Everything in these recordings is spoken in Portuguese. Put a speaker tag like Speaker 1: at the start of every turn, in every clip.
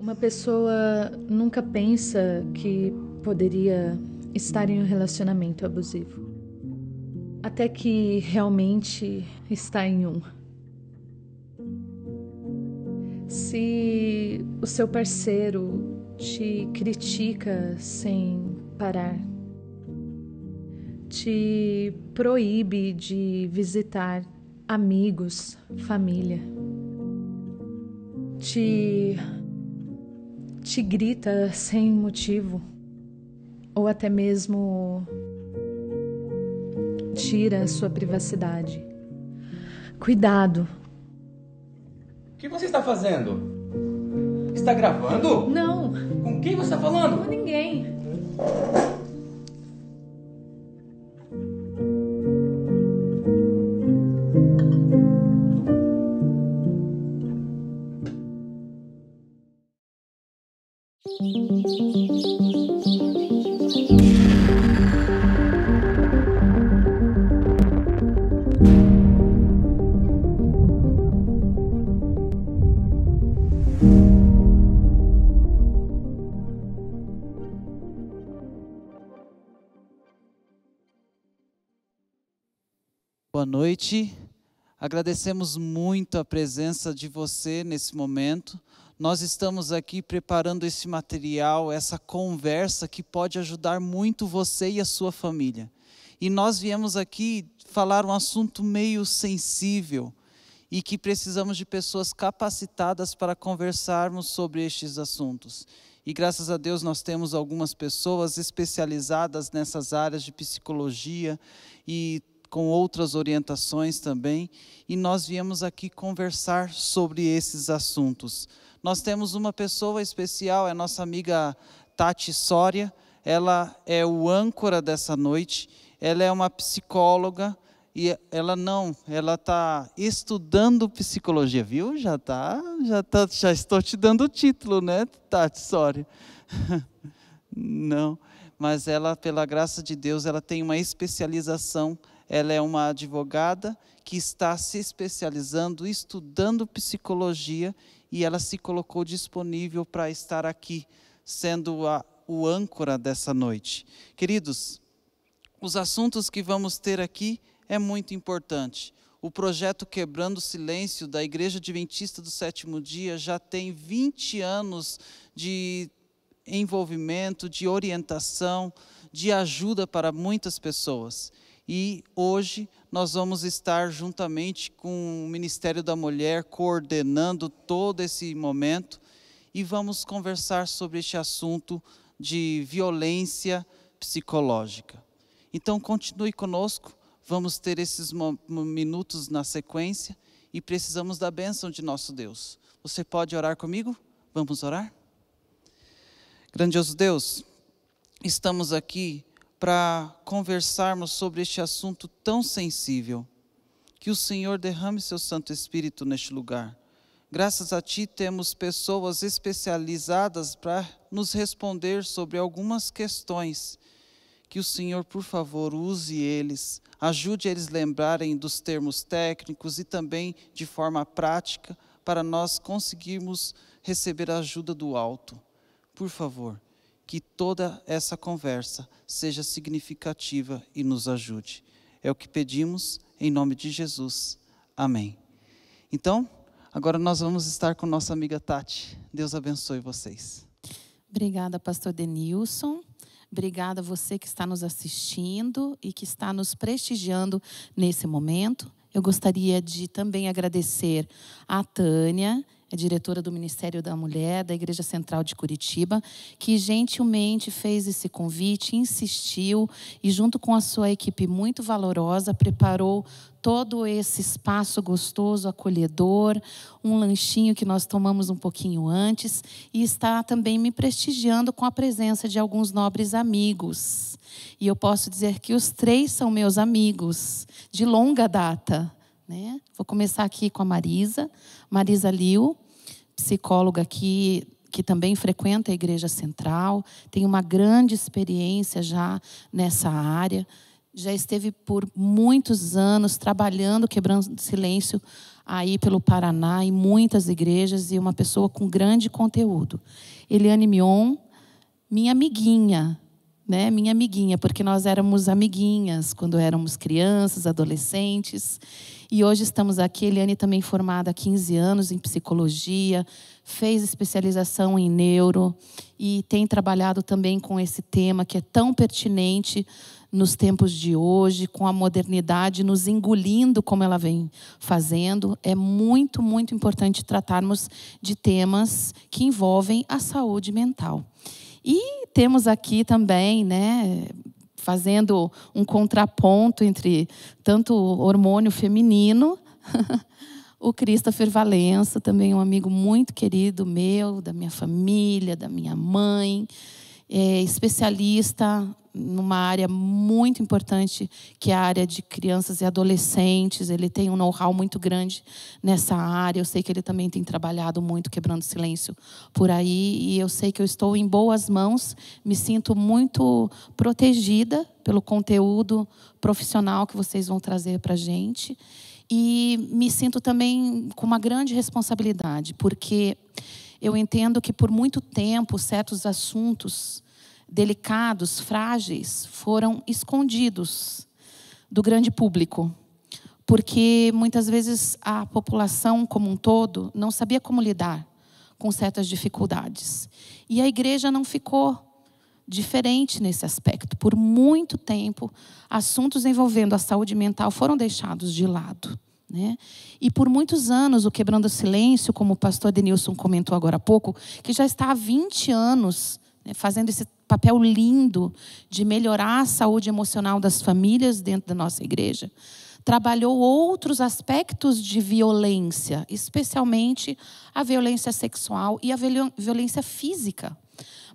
Speaker 1: Uma pessoa nunca pensa que poderia estar em um relacionamento abusivo, até que realmente está em um. Se o seu parceiro te critica sem parar, te proíbe de visitar amigos, família, te grita sem motivo, ou até mesmo tira a sua privacidade. Cuidado.
Speaker 2: O que você está fazendo? Está gravando?
Speaker 1: Não,
Speaker 2: Com quem você está falando?
Speaker 1: com ninguém.
Speaker 3: Boa noite, agradecemos muito a presença de você nesse momento. Nós estamos aqui preparando esse material, essa conversa que pode ajudar muito você e a sua família. E nós viemos aqui falar um assunto meio sensível e que precisamos de pessoas capacitadas para conversarmos sobre estes assuntos. E graças a Deus nós temos algumas pessoas especializadas nessas áreas de psicologia e com outras orientações também, e nós viemos aqui conversar sobre esses assuntos. Nós temos uma pessoa especial, é a nossa amiga Tati Soria, ela é o âncora dessa noite, ela é uma psicóloga, e ela está estudando psicologia, viu? Já estou te dando o título, né, Tati Soria? Não, mas ela, pela graça de Deus, ela tem uma especialização. Ela é uma advogada que está se especializando, estudando psicologia, e ela se colocou disponível para estar aqui, sendo o âncora dessa noite. Queridos, os assuntos que vamos ter aqui é muito importante. O projeto Quebrando o Silêncio da Igreja Adventista do Sétimo Dia já tem 20 anos de envolvimento, de orientação, de ajuda para muitas pessoas. E hoje nós vamos estar juntamente com o Ministério da Mulher coordenando todo esse momento e vamos conversar sobre este assunto de violência psicológica. Então continue conosco, vamos ter esses minutos na sequência e precisamos da bênção de nosso Deus. Você pode orar comigo? Vamos orar? Grandioso Deus, estamos aqui para conversarmos sobre este assunto tão sensível. Que o Senhor derrame seu Santo Espírito neste lugar. Graças a Ti temos pessoas especializadas para nos responder sobre algumas questões. Que o Senhor, por favor, use eles, ajude eles a lembrarem dos termos técnicos e também de forma prática para nós conseguirmos receber a ajuda do alto. Por favor, que toda essa conversa seja significativa e nos ajude. É o que pedimos em nome de Jesus. Amém. Então, agora nós vamos estar com nossa amiga Tati. Deus abençoe vocês.
Speaker 4: Obrigada, pastor Denilson. Obrigada a você que está nos assistindo e que está nos prestigiando nesse momento. Eu gostaria de também agradecer a Tânia, a diretora do Ministério da Mulher, da Igreja Central de Curitiba, que gentilmente fez esse convite, insistiu e junto com a sua equipe muito valorosa, preparou todo esse espaço gostoso, acolhedor, um lanchinho que nós tomamos um pouquinho antes e está também me prestigiando com a presença de alguns nobres amigos. E eu posso dizer que os 3 são meus amigos de longa data, né? Vou começar aqui com a Marisa Liu, psicóloga aqui, que também frequenta a Igreja Central, tem uma grande experiência já nessa área, já esteve por muitos anos trabalhando, quebrando silêncio aí pelo Paraná, em muitas igrejas, e uma pessoa com grande conteúdo. Eliane Mion, minha amiguinha, né? Minha amiguinha, porque nós éramos amiguinhas quando éramos crianças, adolescentes. E hoje estamos aqui. Eliane também formada há 15 anos em psicologia, fez especialização em neuro e tem trabalhado também com esse tema que é tão pertinente nos tempos de hoje, com a modernidade nos engolindo como ela vem fazendo. É muito, muito importante tratarmos de temas que envolvem a saúde mental. E temos aqui também, né, fazendo um contraponto entre tanto hormônio feminino, o Christopher Valença, também um amigo muito querido meu, da minha família, da minha mãe, especialista numa área muito importante, que é a área de crianças e adolescentes. Ele tem um know-how muito grande nessa área. Eu sei que ele também tem trabalhado muito quebrando silêncio por aí, e eu sei que eu estou em boas mãos. Me sinto muito protegida pelo conteúdo profissional que vocês vão trazer para a gente, e me sinto também com uma grande responsabilidade, porque eu entendo que por muito tempo certos assuntos delicados, frágeis, foram escondidos do grande público, porque muitas vezes a população como um todo não sabia como lidar com certas dificuldades. E a igreja não ficou diferente nesse aspecto. Por muito tempo, assuntos envolvendo a saúde mental foram deixados de lado, né? E por muitos anos, o Quebrando o Silêncio, como o pastor Denilson comentou agora há pouco, que já está há 20 anos, né, fazendo esse papel lindo de melhorar a saúde emocional das famílias dentro da nossa igreja, trabalhou outros aspectos de violência, especialmente a violência sexual e a violência física.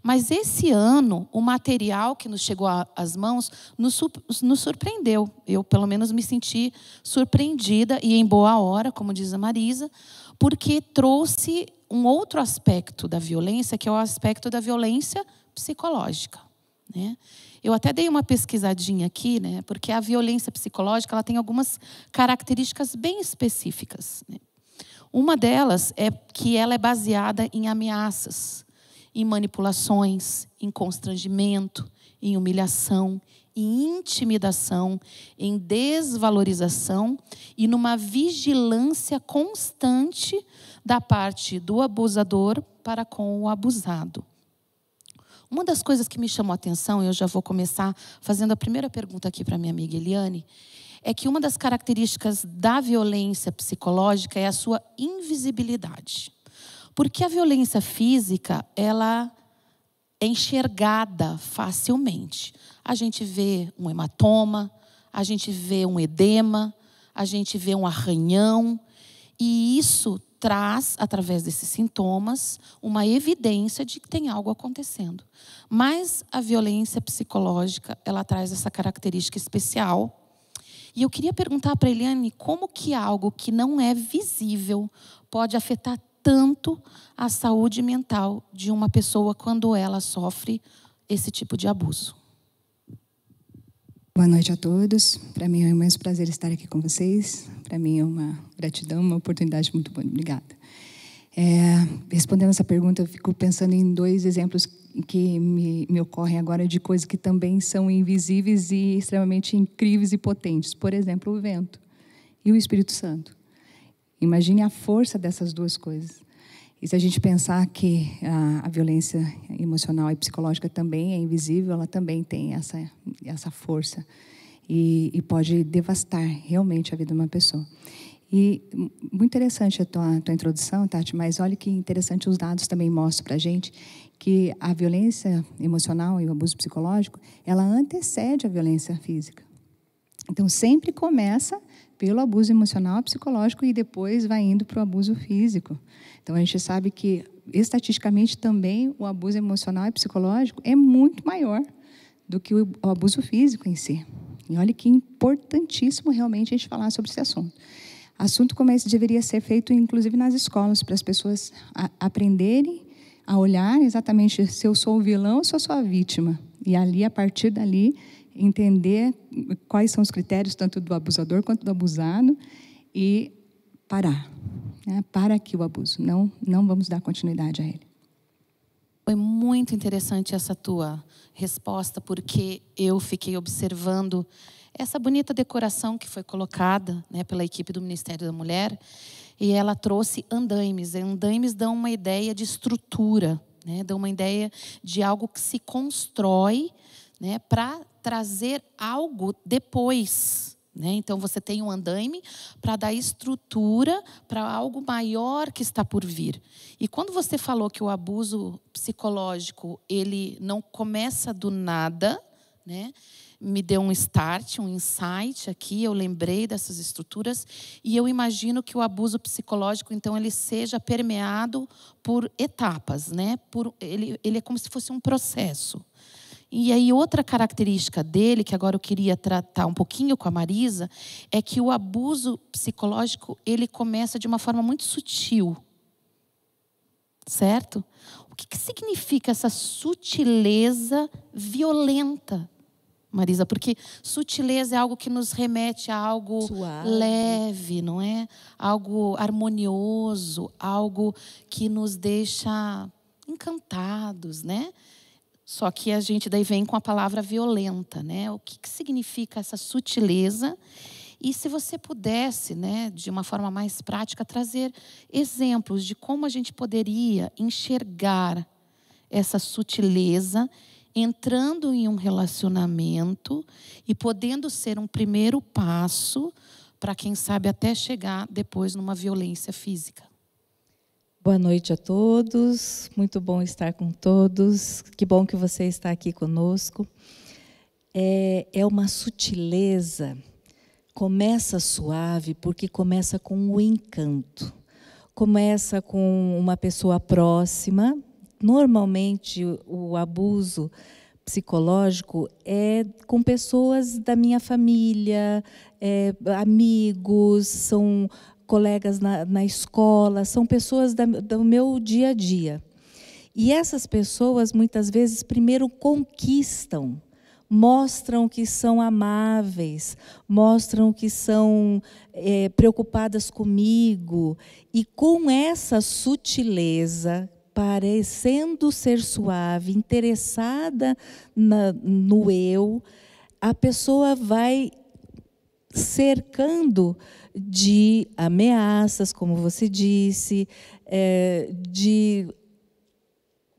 Speaker 4: Mas esse ano, o material que nos chegou às mãos nos surpreendeu. Eu, pelo menos, me senti surpreendida e em boa hora, como diz a Marisa, porque trouxe um outro aspecto da violência, que é o aspecto da violência psicológica, né? Eu até dei uma pesquisadinha aqui, né? Porque a violência psicológica ela tem algumas características bem específicas, né? Uma delas é que ela é baseada em ameaças, em manipulações, em constrangimento, em humilhação, em intimidação, em desvalorização e numa vigilância constante da parte do abusador para com o abusado. Uma das coisas que me chamou a atenção, e eu já vou começar fazendo a primeira pergunta aqui para minha amiga Eliane, é que uma das características da violência psicológica é a sua invisibilidade. Porque a violência física, ela é enxergada facilmente. A gente vê um hematoma, a gente vê um edema, a gente vê um arranhão, e isso traz, através desses sintomas, uma evidência de que tem algo acontecendo. Mas a violência psicológica, ela traz essa característica especial. E eu queria perguntar para a Eliane como que algo que não é visível pode afetar tanto a saúde mental de uma pessoa quando ela sofre esse tipo de abuso.
Speaker 5: Boa noite a todos. Para mim é um imenso prazer estar aqui com vocês. Para mim é uma gratidão, uma oportunidade muito boa. Obrigada. Respondendo essa pergunta, eu fico pensando em dois exemplos que me ocorrem agora de coisas que também são invisíveis e extremamente incríveis e potentes. Por exemplo, o vento e o Espírito Santo. Imagine a força dessas duas coisas. E se a gente pensar que a violência emocional e psicológica também é invisível, ela também tem essa força e pode devastar realmente a vida de uma pessoa. E muito interessante a tua introdução, Tati, mas olha que interessante, os dados também mostram para a gente que a violência emocional e o abuso psicológico, ela antecede a violência física. Então, sempre começa pelo abuso emocional e psicológico e depois vai indo para o abuso físico. Então, a gente sabe que, estatisticamente, também o abuso emocional e psicológico é muito maior do que o abuso físico em si. E olha que importantíssimo realmente a gente falar sobre esse assunto. Assunto como esse deveria ser feito, inclusive, nas escolas, para as pessoas aprenderem a olhar exatamente se eu sou o vilão ou se eu sou a vítima. E ali, a partir dali, entender quais são os critérios, tanto do abusador quanto do abusado, e parar. Né? Para aqui o abuso. Não vamos dar continuidade a ele.
Speaker 4: Foi muito interessante essa tua resposta, porque eu fiquei observando essa bonita decoração que foi colocada, né, pela equipe do Ministério da Mulher, e ela trouxe andaimes. Andaimes dão uma ideia de estrutura, né, dão uma ideia de algo que se constrói, né, para trazer algo depois. Né? Então, você tem um andaime para dar estrutura para algo maior que está por vir. E quando você falou que o abuso psicológico ele não começa do nada, né? Me deu um start, um insight aqui, eu lembrei dessas estruturas, e eu imagino que o abuso psicológico, então, ele seja permeado por etapas, né? Ele é como se fosse um processo. E aí, outra característica dele, que agora eu queria tratar um pouquinho com a Marisa, é que o abuso psicológico, ele começa de uma forma muito sutil. Certo? O que significa essa sutileza violenta, Marisa? Porque sutileza é algo que nos remete a algo suave, leve, não é? Algo harmonioso, algo que nos deixa encantados, né? Só que a gente daí vem com a palavra violenta, né? O que significa essa sutileza? E se você pudesse, né, de uma forma mais prática, trazer exemplos de como a gente poderia enxergar essa sutileza entrando em um relacionamento e podendo ser um primeiro passo para, quem sabe, até chegar depois numa violência física.
Speaker 6: Boa noite a todos, muito bom estar com todos, que bom que você está aqui conosco. É uma sutileza, começa suave porque começa com o encanto, começa com uma pessoa próxima. Normalmente o abuso psicológico é com pessoas da minha família, amigos, são colegas na escola, são pessoas do meu dia a dia. E essas pessoas, muitas vezes, primeiro conquistam, mostram que são amáveis, mostram que são preocupadas comigo. E com essa sutileza, parecendo ser suave, interessada no eu, a pessoa vai cercando de ameaças, como você disse, de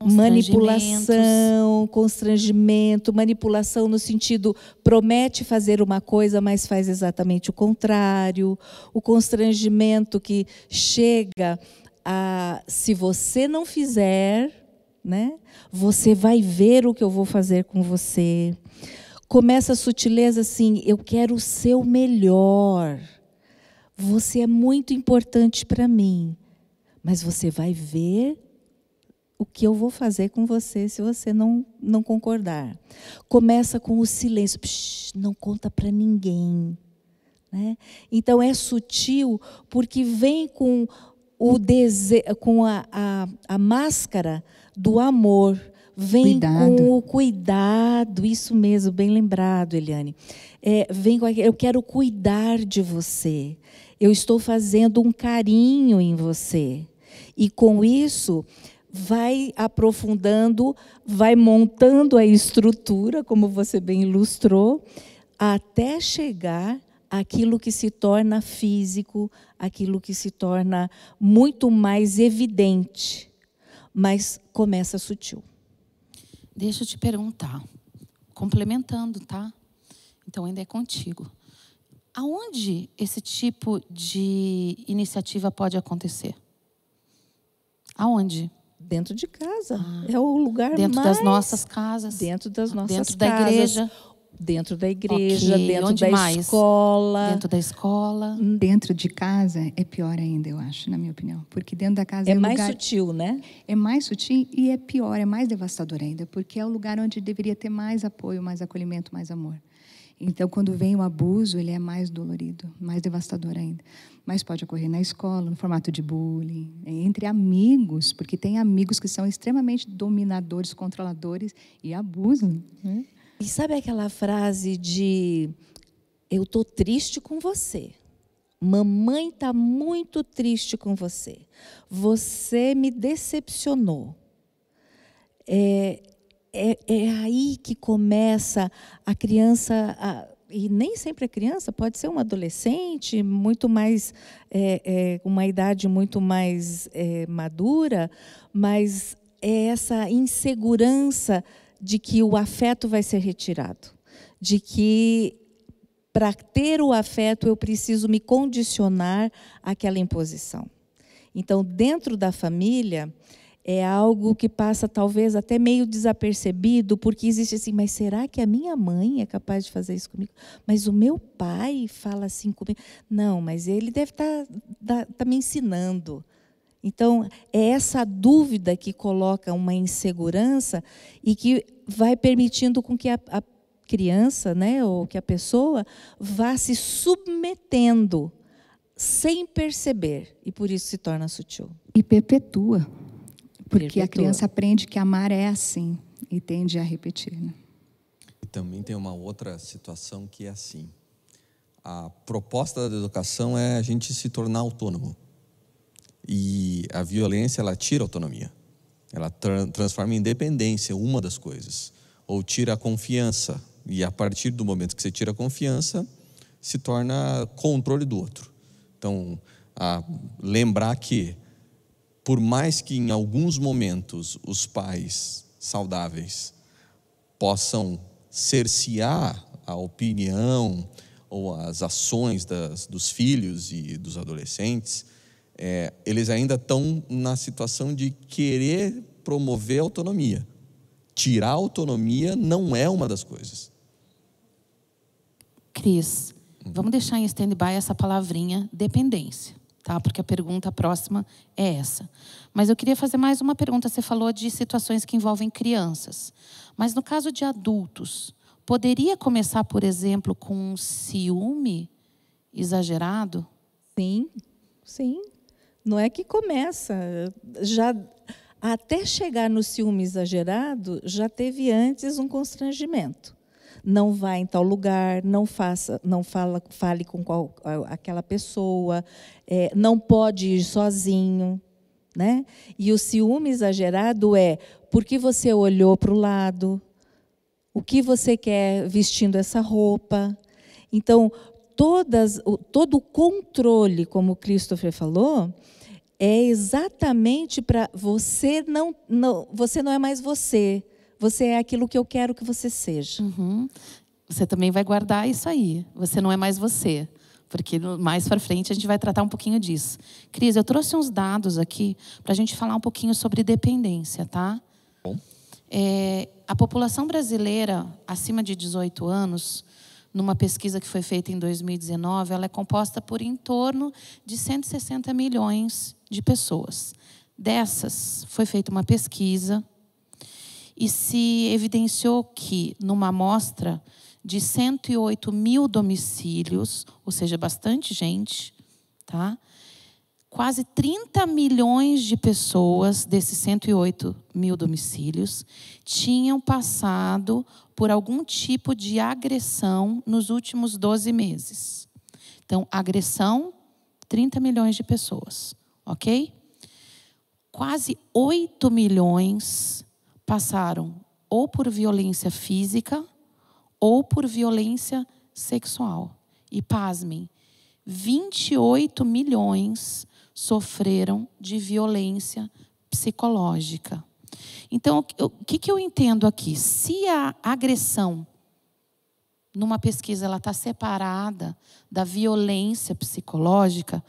Speaker 6: manipulação, constrangimento, manipulação no sentido, promete fazer uma coisa, mas faz exatamente o contrário. O constrangimento que chega a, se você não fizer, né, você vai ver o que eu vou fazer com você. Começa a sutileza assim, eu quero o seu melhor. Você é muito importante para mim, mas você vai ver o que eu vou fazer com você se você não concordar. Começa com o silêncio, não conta para ninguém. Né? Então é sutil porque vem com com a máscara do amor, vem com o cuidado, isso mesmo, bem lembrado, Eliane. Vem com eu quero cuidar de você, eu estou fazendo um carinho em você. E com isso, vai aprofundando, vai montando a estrutura, como você bem ilustrou, até chegar àquilo que se torna físico, aquilo que se torna muito mais evidente, mas começa sutil.
Speaker 4: Deixa eu te perguntar, complementando, tá? Então ainda é contigo. Aonde esse tipo de iniciativa pode acontecer? Aonde?
Speaker 6: Dentro de casa. É o lugar
Speaker 4: dentro
Speaker 6: mais...
Speaker 4: das nossas casas.
Speaker 6: Dentro das nossas
Speaker 4: dentro
Speaker 6: casas.
Speaker 4: Da igreja.
Speaker 6: Dentro da igreja,
Speaker 4: okay.
Speaker 6: dentro
Speaker 4: Onde
Speaker 6: da
Speaker 4: mais?
Speaker 6: Escola.
Speaker 4: Dentro da escola.
Speaker 5: Dentro de casa é pior ainda, eu acho, na minha opinião. Porque dentro da casa é
Speaker 6: mais
Speaker 5: lugar...
Speaker 6: sutil, né?
Speaker 5: É mais sutil e é pior, é mais devastador ainda. Porque é o lugar onde deveria ter mais apoio, mais acolhimento, mais amor. Então, quando vem o abuso, ele é mais dolorido, mais devastador ainda. Mas pode ocorrer na escola, no formato de bullying, entre amigos, porque tem amigos que são extremamente dominadores, controladores e abusam. Né?
Speaker 6: E sabe aquela frase de eu estou triste com você. Mamãe está muito triste com você. Você me decepcionou. É aí que começa a criança, e nem sempre a criança, pode ser um adolescente, muito mais, uma idade muito mais madura, mas é essa insegurança de que o afeto vai ser retirado, de que para ter o afeto eu preciso me condicionar àquela imposição. Então, dentro da família, é algo que passa talvez até meio desapercebido, porque existe assim, mas será que a minha mãe é capaz de fazer isso comigo? Mas o meu pai fala assim comigo? Não, mas ele deve estar me ensinando. Então, é essa dúvida que coloca uma insegurança e que vai permitindo com que a criança, né, ou que a pessoa vá se submetendo sem perceber, e por isso se torna sutil.
Speaker 5: E perpetua. Porque a criança aprende que amar é assim e tende a repetir. Né?
Speaker 7: E também tem uma outra situação que é assim. A proposta da educação é a gente se tornar autônomo. E a violência, ela tira a autonomia. Ela transforma em dependência, uma das coisas. Ou tira a confiança. E a partir do momento que você tira a confiança, se torna controle do outro. Então, lembrar que por mais que em alguns momentos os pais saudáveis possam cercear a opinião ou as ações dos filhos e dos adolescentes, eles ainda estão na situação de querer promover a autonomia. Tirar a autonomia não é uma das coisas.
Speaker 4: Cris, vamos deixar em stand-by essa palavrinha dependência. Tá? Porque a pergunta próxima é essa. Mas eu queria fazer mais uma pergunta. Você falou de situações que envolvem crianças. Mas no caso de adultos, poderia começar, por exemplo, com um ciúme exagerado?
Speaker 6: Sim, sim. Não é que começa. Já, até chegar no ciúme exagerado, já teve antes um constrangimento. Não vá em tal lugar, fale com aquela pessoa, não pode ir sozinho, né? E o ciúme exagerado é porque você olhou para o lado, o que você quer vestindo essa roupa. Então, todo o controle, como o Christopher falou, é exatamente para você você não é mais você. Você é aquilo que eu quero que você seja.
Speaker 4: Uhum. Você também vai guardar isso aí. Você não é mais você. Porque mais para frente a gente vai tratar um pouquinho disso. Cris, eu trouxe uns dados aqui para a gente falar um pouquinho sobre dependência, tá?
Speaker 7: Bom.
Speaker 4: A população brasileira acima de 18 anos, numa pesquisa que foi feita em 2019, ela é composta por em torno de 160 milhões de pessoas. Dessas, foi feita uma pesquisa e se evidenciou que, numa amostra de 108 mil domicílios, ou seja, bastante gente, tá? Quase 30 milhões de pessoas desses 108 mil domicílios tinham passado por algum tipo de agressão nos últimos 12 meses. Então, agressão, 30 milhões de pessoas, ok? Quase 8 milhões passaram ou por violência física ou por violência sexual. E pasmem, 28 milhões sofreram de violência psicológica. Então, o que eu entendo aqui? Se a agressão, numa pesquisa, ela está separada da violência psicológica,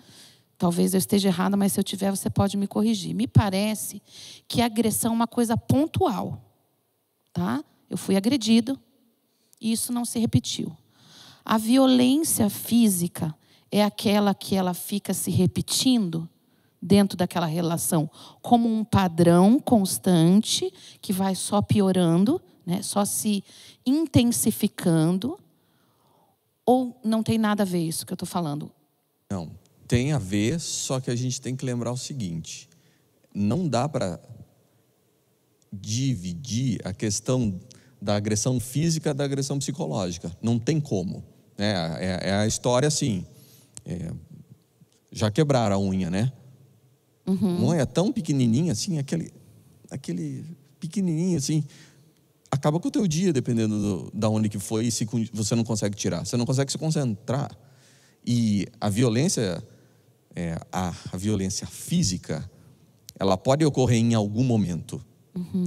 Speaker 4: talvez eu esteja errada, mas se eu tiver, você pode me corrigir. Me parece que a agressão é uma coisa pontual. Tá? Eu fui agredido e isso não se repetiu. A violência física é aquela que ela fica se repetindo dentro daquela relação como um padrão constante que vai só piorando, né? Só se intensificando. Ou não tem nada a ver isso que eu estou falando?
Speaker 7: Não. Tem a ver, só que a gente tem que lembrar o seguinte: não dá para dividir a questão da agressão física, da agressão psicológica. Não tem como. Né? É a história assim, já quebraram a unha, né? Uma unha tão pequenininha assim, aquele pequenininho assim, acaba com o teu dia, dependendo da onde que foi, e se você não consegue tirar. Você não consegue se concentrar. E a violência, a violência física, ela pode ocorrer em algum momento,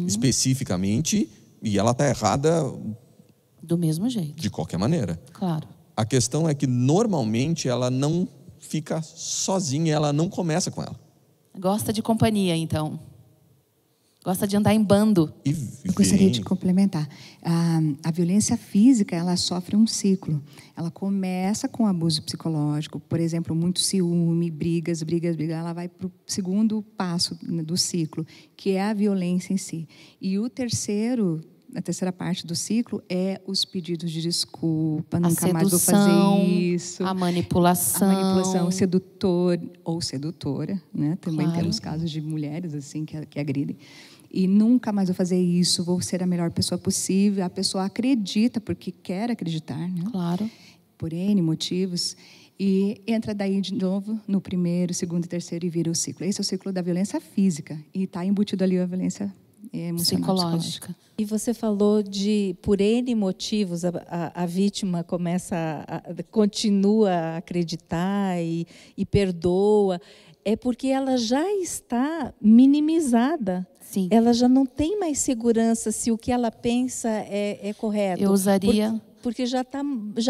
Speaker 7: especificamente, e ela está errada
Speaker 4: do mesmo jeito.
Speaker 7: De qualquer maneira.
Speaker 4: Claro.
Speaker 7: A questão é que, normalmente, ela não fica sozinha, ela não começa com ela.
Speaker 4: Gosta de companhia, então. Gosta de andar em bando.
Speaker 5: Eu gostaria de complementar. A violência física, ela sofre um ciclo. Ela começa com abuso psicológico, por exemplo, muito ciúme, brigas. Ela vai para o segundo passo do ciclo, que é a violência em si. E a terceira parte do ciclo é os pedidos de desculpa, nunca mais vou fazer isso.
Speaker 4: A manipulação.
Speaker 5: O sedutor ou sedutora, né? Também
Speaker 4: Claro.
Speaker 5: temos casos de mulheres assim que agridem. E nunca mais vou fazer isso, vou ser a melhor pessoa possível. A pessoa acredita porque quer acreditar, né?
Speaker 4: Claro.
Speaker 5: Por N motivos. E entra daí de novo no primeiro, segundo e terceiro e vira o ciclo. Esse é o ciclo da violência física. E está embutido ali a violência emocional, psicológica.
Speaker 6: E você falou de, por N motivos, a vítima continua a acreditar e perdoa. É porque ela já está minimizada.
Speaker 4: Sim.
Speaker 6: Ela já não tem mais segurança se o que ela pensa é correto.
Speaker 4: Eu usaria...
Speaker 6: Porque já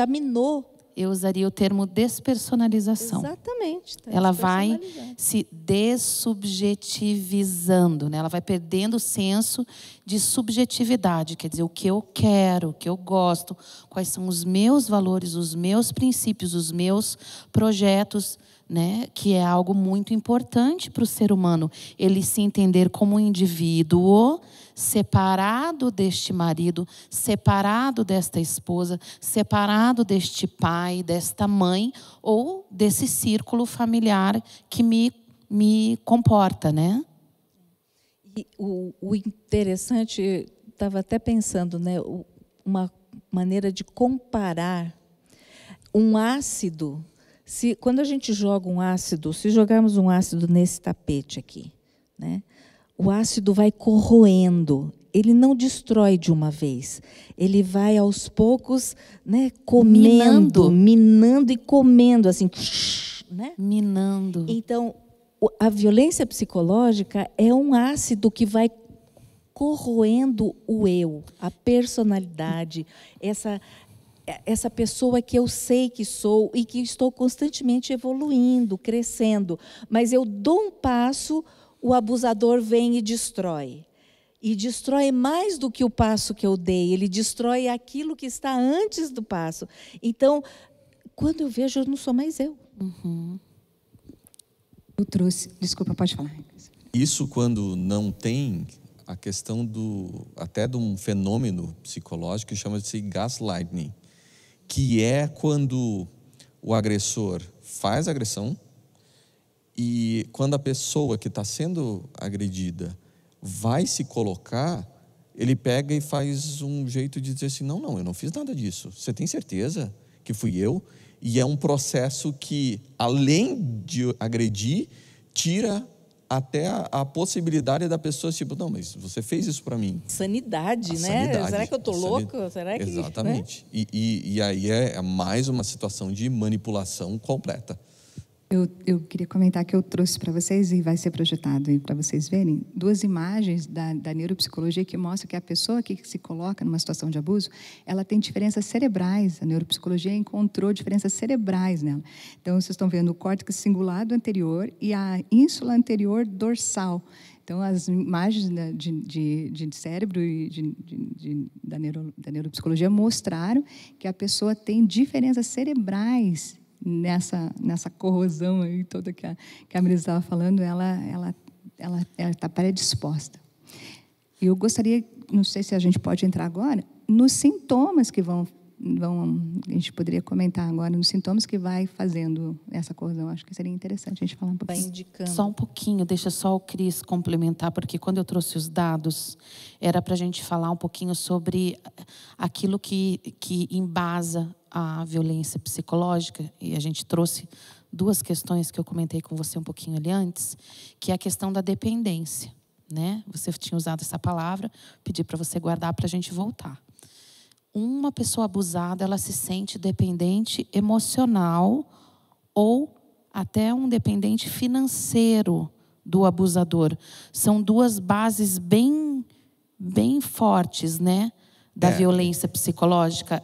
Speaker 6: minou.
Speaker 4: Eu usaria o termo despersonalização.
Speaker 6: Exatamente.
Speaker 4: Ela vai se dessubjetivizando, né? Ela vai perdendo o senso de subjetividade, quer dizer, o que eu quero, o que eu gosto, quais são os meus valores, os meus princípios, os meus projetos, né? Que é algo muito importante para o ser humano. Ele se entender como um indivíduo separado deste marido, separado desta esposa, separado deste pai, desta mãe, ou desse círculo familiar que me comporta, né?
Speaker 6: E o interessante, estava até pensando, né? Uma maneira de comparar um ácido. Quando a gente joga um ácido, se jogarmos um ácido nesse tapete aqui, né? O ácido vai corroendo, ele não destrói de uma vez, ele vai aos poucos, né, minando e comendo, assim, né?
Speaker 4: Minando.
Speaker 6: Então, a violência psicológica é um ácido que vai corroendo o eu, a personalidade, essa pessoa que eu sei que sou e que estou constantemente evoluindo, crescendo, mas eu dou um passo, o abusador vem e destrói. E destrói mais do que o passo que eu dei. Ele destrói aquilo que está antes do passo. Então, quando eu vejo, eu não sou mais eu.
Speaker 5: Eu trouxe... Desculpa, pode falar.
Speaker 7: Isso quando não tem a questão até de um fenômeno psicológico que chama-se gaslighting, que é quando o agressor faz agressão, e quando a pessoa que está sendo agredida vai se colocar, ele pega e faz um jeito de dizer assim, não, eu não fiz nada disso. Você tem certeza que fui eu? E é um processo que, além de agredir, tira até a possibilidade da pessoa, tipo, não, mas você fez isso para mim.
Speaker 6: Sanidade, né?
Speaker 7: Sanidade.
Speaker 6: Será que eu estou louca? Será que...
Speaker 7: Exatamente. Né? E aí é mais uma situação de manipulação completa.
Speaker 5: Eu queria comentar que eu trouxe para vocês, e vai ser projetado aí para vocês verem, 2 imagens da neuropsicologia que mostram que a pessoa que se coloca numa situação de abuso, ela tem diferenças cerebrais. A neuropsicologia encontrou diferenças cerebrais nela. Então, vocês estão vendo o córtex cingulado anterior e a ínsula anterior dorsal. Então, as imagens de cérebro e da neuropsicologia mostraram que a pessoa tem diferenças cerebrais nessa corrosão aí toda que a Marisa estava falando, ela está predisposta. E eu gostaria, não sei se a gente pode entrar agora, nos sintomas que vão a gente poderia comentar agora nos sintomas que vai fazendo essa coesão. Acho que seria interessante a gente falar um
Speaker 6: Vai
Speaker 5: pouquinho.
Speaker 6: indicando.
Speaker 4: Só um pouquinho, deixa só o Cris complementar, porque quando eu trouxe os dados, era para a gente falar um pouquinho sobre aquilo que embasa a violência psicológica, e a gente trouxe duas questões que eu comentei com você um pouquinho ali antes, que é a questão da dependência, né? Você tinha usado essa palavra, pedi para você guardar para a gente voltar. Uma pessoa abusada, ela se sente dependente emocional ou até um dependente financeiro do abusador. São duas bases bem fortes, né? Da violência psicológica,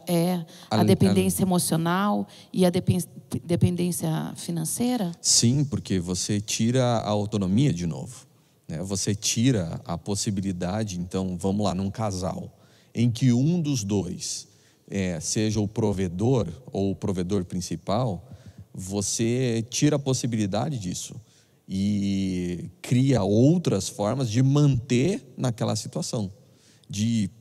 Speaker 4: a dependência emocional e a dependência financeira?
Speaker 7: Sim, porque você tira a autonomia de novo, né? Você tira a possibilidade, então, vamos lá, num casal, em que um dos dois seja o provedor ou o provedor principal, você tira a possibilidade disso e cria outras formas de manter naquela situação, de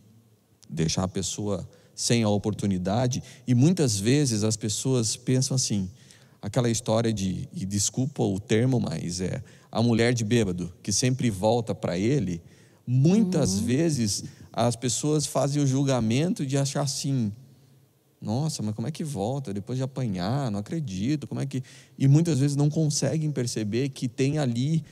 Speaker 7: deixar a pessoa sem a oportunidade. E muitas vezes as pessoas pensam assim, aquela história e desculpa o termo, mas a mulher de bêbado, que sempre volta para ele. Muitas vezes as pessoas fazem o julgamento de achar assim, nossa, mas como é que volta depois de apanhar? Não acredito, como é que... E muitas vezes não conseguem perceber que tem ali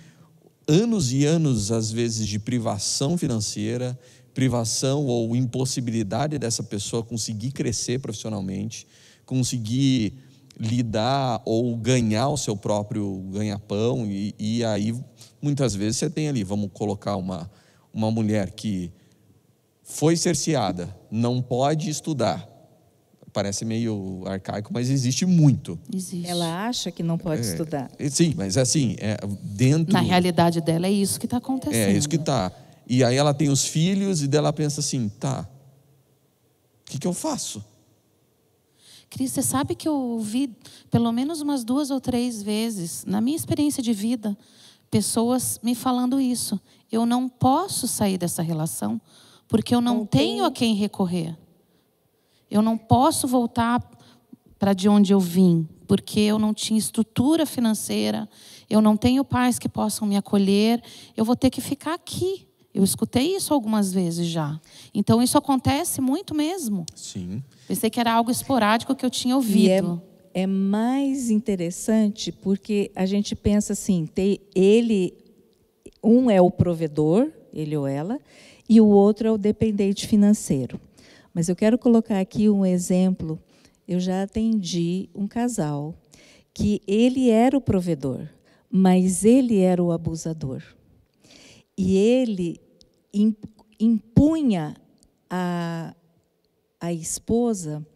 Speaker 7: anos e anos, às vezes, de privação financeira, privação ou impossibilidade dessa pessoa conseguir crescer profissionalmente, conseguir lidar ou ganhar o seu próprio ganha-pão. E aí, muitas vezes, você tem ali, vamos colocar uma mulher que foi cerceada, não pode estudar. Parece meio arcaico, mas existe muito.
Speaker 4: Existe.
Speaker 6: Ela acha que não pode estudar.
Speaker 7: Sim, mas assim, dentro...
Speaker 4: Na realidade dela é isso que está acontecendo.
Speaker 7: É isso que está. E aí ela tem os filhos e dela pensa assim, tá, o que eu faço?
Speaker 4: Cris, você sabe que eu ouvi pelo menos umas 2 ou 3 vezes, na minha experiência de vida, pessoas me falando isso. Eu não posso sair dessa relação porque eu não tenho a quem recorrer. Eu não posso voltar para de onde eu vim, porque eu não tinha estrutura financeira, eu não tenho pais que possam me acolher, eu vou ter que ficar aqui. Eu escutei isso algumas vezes já. Então, isso acontece muito mesmo.
Speaker 7: Sim.
Speaker 4: Pensei que era algo esporádico que eu tinha ouvido.
Speaker 6: E é mais interessante porque a gente pensa assim, um é o provedor, ele ou ela, e o outro é o dependente financeiro. Mas eu quero colocar aqui um exemplo. Eu já atendi um casal que ele era o provedor, mas ele era o abusador. E ele impunha a esposa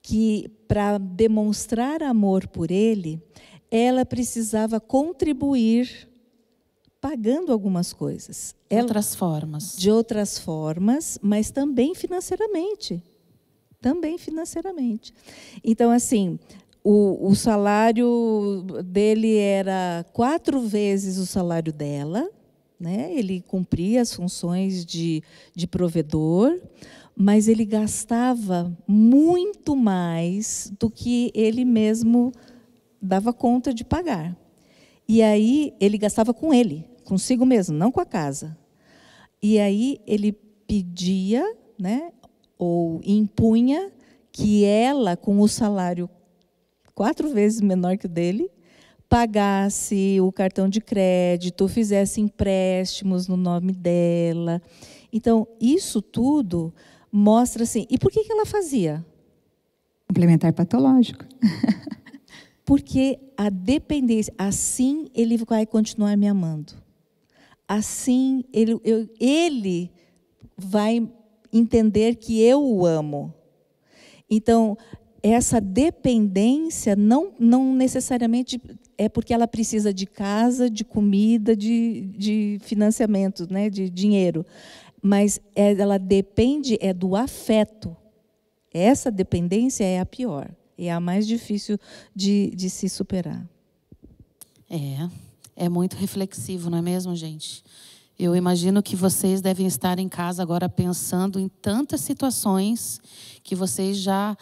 Speaker 6: que, para demonstrar amor por ele, ela precisava contribuir pagando algumas coisas.
Speaker 4: De outras formas.
Speaker 6: De outras formas, mas também financeiramente. Também financeiramente. Então, assim, o salário dele era 4 vezes o salário dela, né? Ele cumpria as funções de provedor, mas ele gastava muito mais do que ele mesmo dava conta de pagar. E aí ele gastava com ele, consigo mesmo, não com a casa. E aí ele pedia, né, ou impunha que ela, com o salário 4 vezes menor que o dele, pagasse o cartão de crédito, fizesse empréstimos no nome dela. Então, isso tudo mostra assim... E por que ela fazia?
Speaker 5: Complementar patológico.
Speaker 6: Porque a dependência... Assim, ele vai continuar me amando. Assim, ele vai entender que eu o amo. Então, essa dependência não necessariamente é porque ela precisa de casa, de comida, de financiamento, né, de dinheiro. Mas ela depende do afeto. Essa dependência é a pior, é a mais difícil de se superar.
Speaker 4: É muito reflexivo, não é mesmo, gente? Eu imagino que vocês devem estar em casa agora pensando em tantas situações que vocês já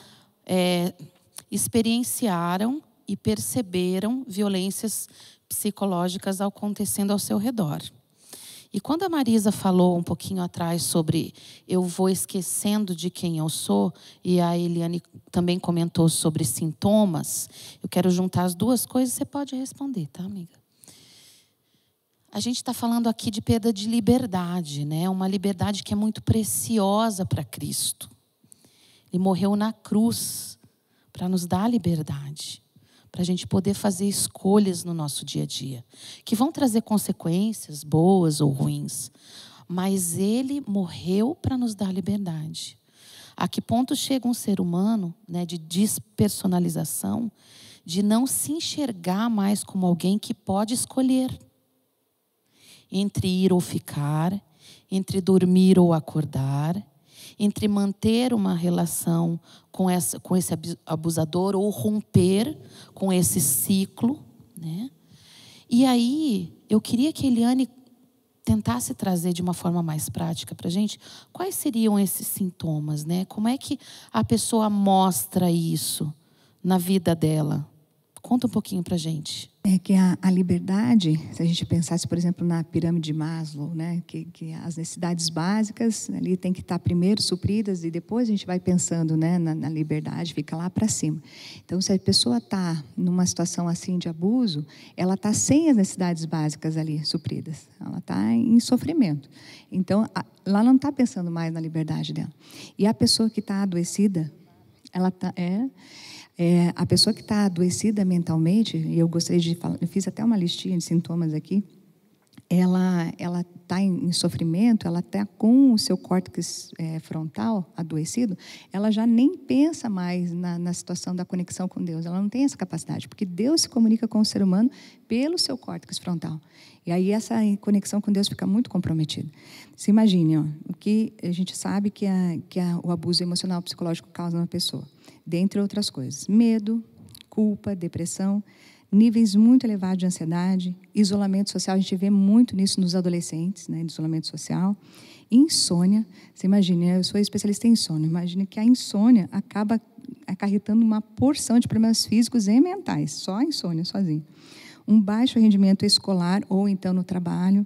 Speaker 4: experienciaram e perceberam violências psicológicas acontecendo ao seu redor. E quando a Marisa falou um pouquinho atrás sobre eu vou esquecendo de quem eu sou, e a Eliane também comentou sobre sintomas, eu quero juntar as duas coisas, você pode responder, tá, amiga? A gente está falando aqui de perda de liberdade, né? Uma liberdade que é muito preciosa para Cristo. Ele morreu na cruz para nos dar liberdade, para a gente poder fazer escolhas no nosso dia a dia, que vão trazer consequências boas ou ruins. Mas Ele morreu para nos dar liberdade. A que ponto chega um ser humano, né, de despersonalização, de não se enxergar mais como alguém que pode escolher entre ir ou ficar, entre dormir ou acordar, entre manter uma relação com esse abusador ou romper com esse ciclo, né? E aí, eu queria que a Eliane tentasse trazer de uma forma mais prática para a gente quais seriam esses sintomas, né? Como é que a pessoa mostra isso na vida dela? Conta um pouquinho para a gente.
Speaker 5: É que a liberdade, se a gente pensasse, por exemplo, na pirâmide de Maslow, né, que as necessidades básicas ali tem que estar primeiro supridas e depois a gente vai pensando, né, na liberdade, fica lá para cima. Então, se a pessoa está numa situação assim de abuso, ela está sem as necessidades básicas ali supridas, ela está em sofrimento. Então, ela não está pensando mais na liberdade dela. E a pessoa que está adoecida, ela está... a pessoa que está adoecida mentalmente, e eu gostaria de falar, eu fiz até uma listinha de sintomas aqui, ela está em sofrimento, ela está com o seu córtex frontal adoecido, ela já nem pensa mais na situação da conexão com Deus, ela não tem essa capacidade, porque Deus se comunica com o ser humano pelo seu córtex frontal. E aí essa conexão com Deus fica muito comprometida. Se imagine, o que a gente sabe que o abuso emocional psicológico causa na pessoa. Dentre outras coisas, medo, culpa, depressão, níveis muito elevados de ansiedade, isolamento social, a gente vê muito nisso nos adolescentes, né, de isolamento social, insônia. Você imagina, eu sou especialista em insônia, imagine que a insônia acaba acarretando uma porção de problemas físicos e mentais, só a insônia sozinha. Um baixo rendimento escolar ou então no trabalho,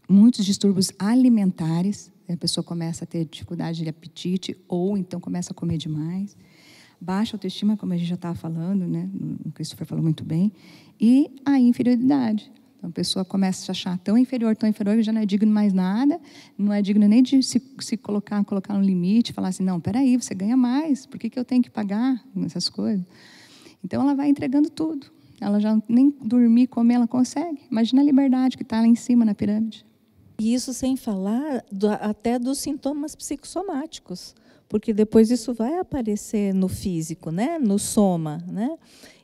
Speaker 5: muitos distúrbios alimentares, a pessoa começa a ter dificuldade de apetite ou então começa a comer demais. Baixa autoestima, como a gente já estava falando, né? O Christopher falou muito bem. E a inferioridade. Então, a pessoa começa a se achar tão inferior, que já não é digno mais nada, não é digno nem de se colocar um limite, falar assim, não, peraí, você ganha mais, por que eu tenho que pagar essas coisas? Então, ela vai entregando tudo. Ela já nem dormir, comer, ela consegue. Imagina a liberdade que está lá em cima na pirâmide.
Speaker 6: E isso sem falar até dos sintomas psicossomáticos, porque depois isso vai aparecer no físico, né? No soma, né?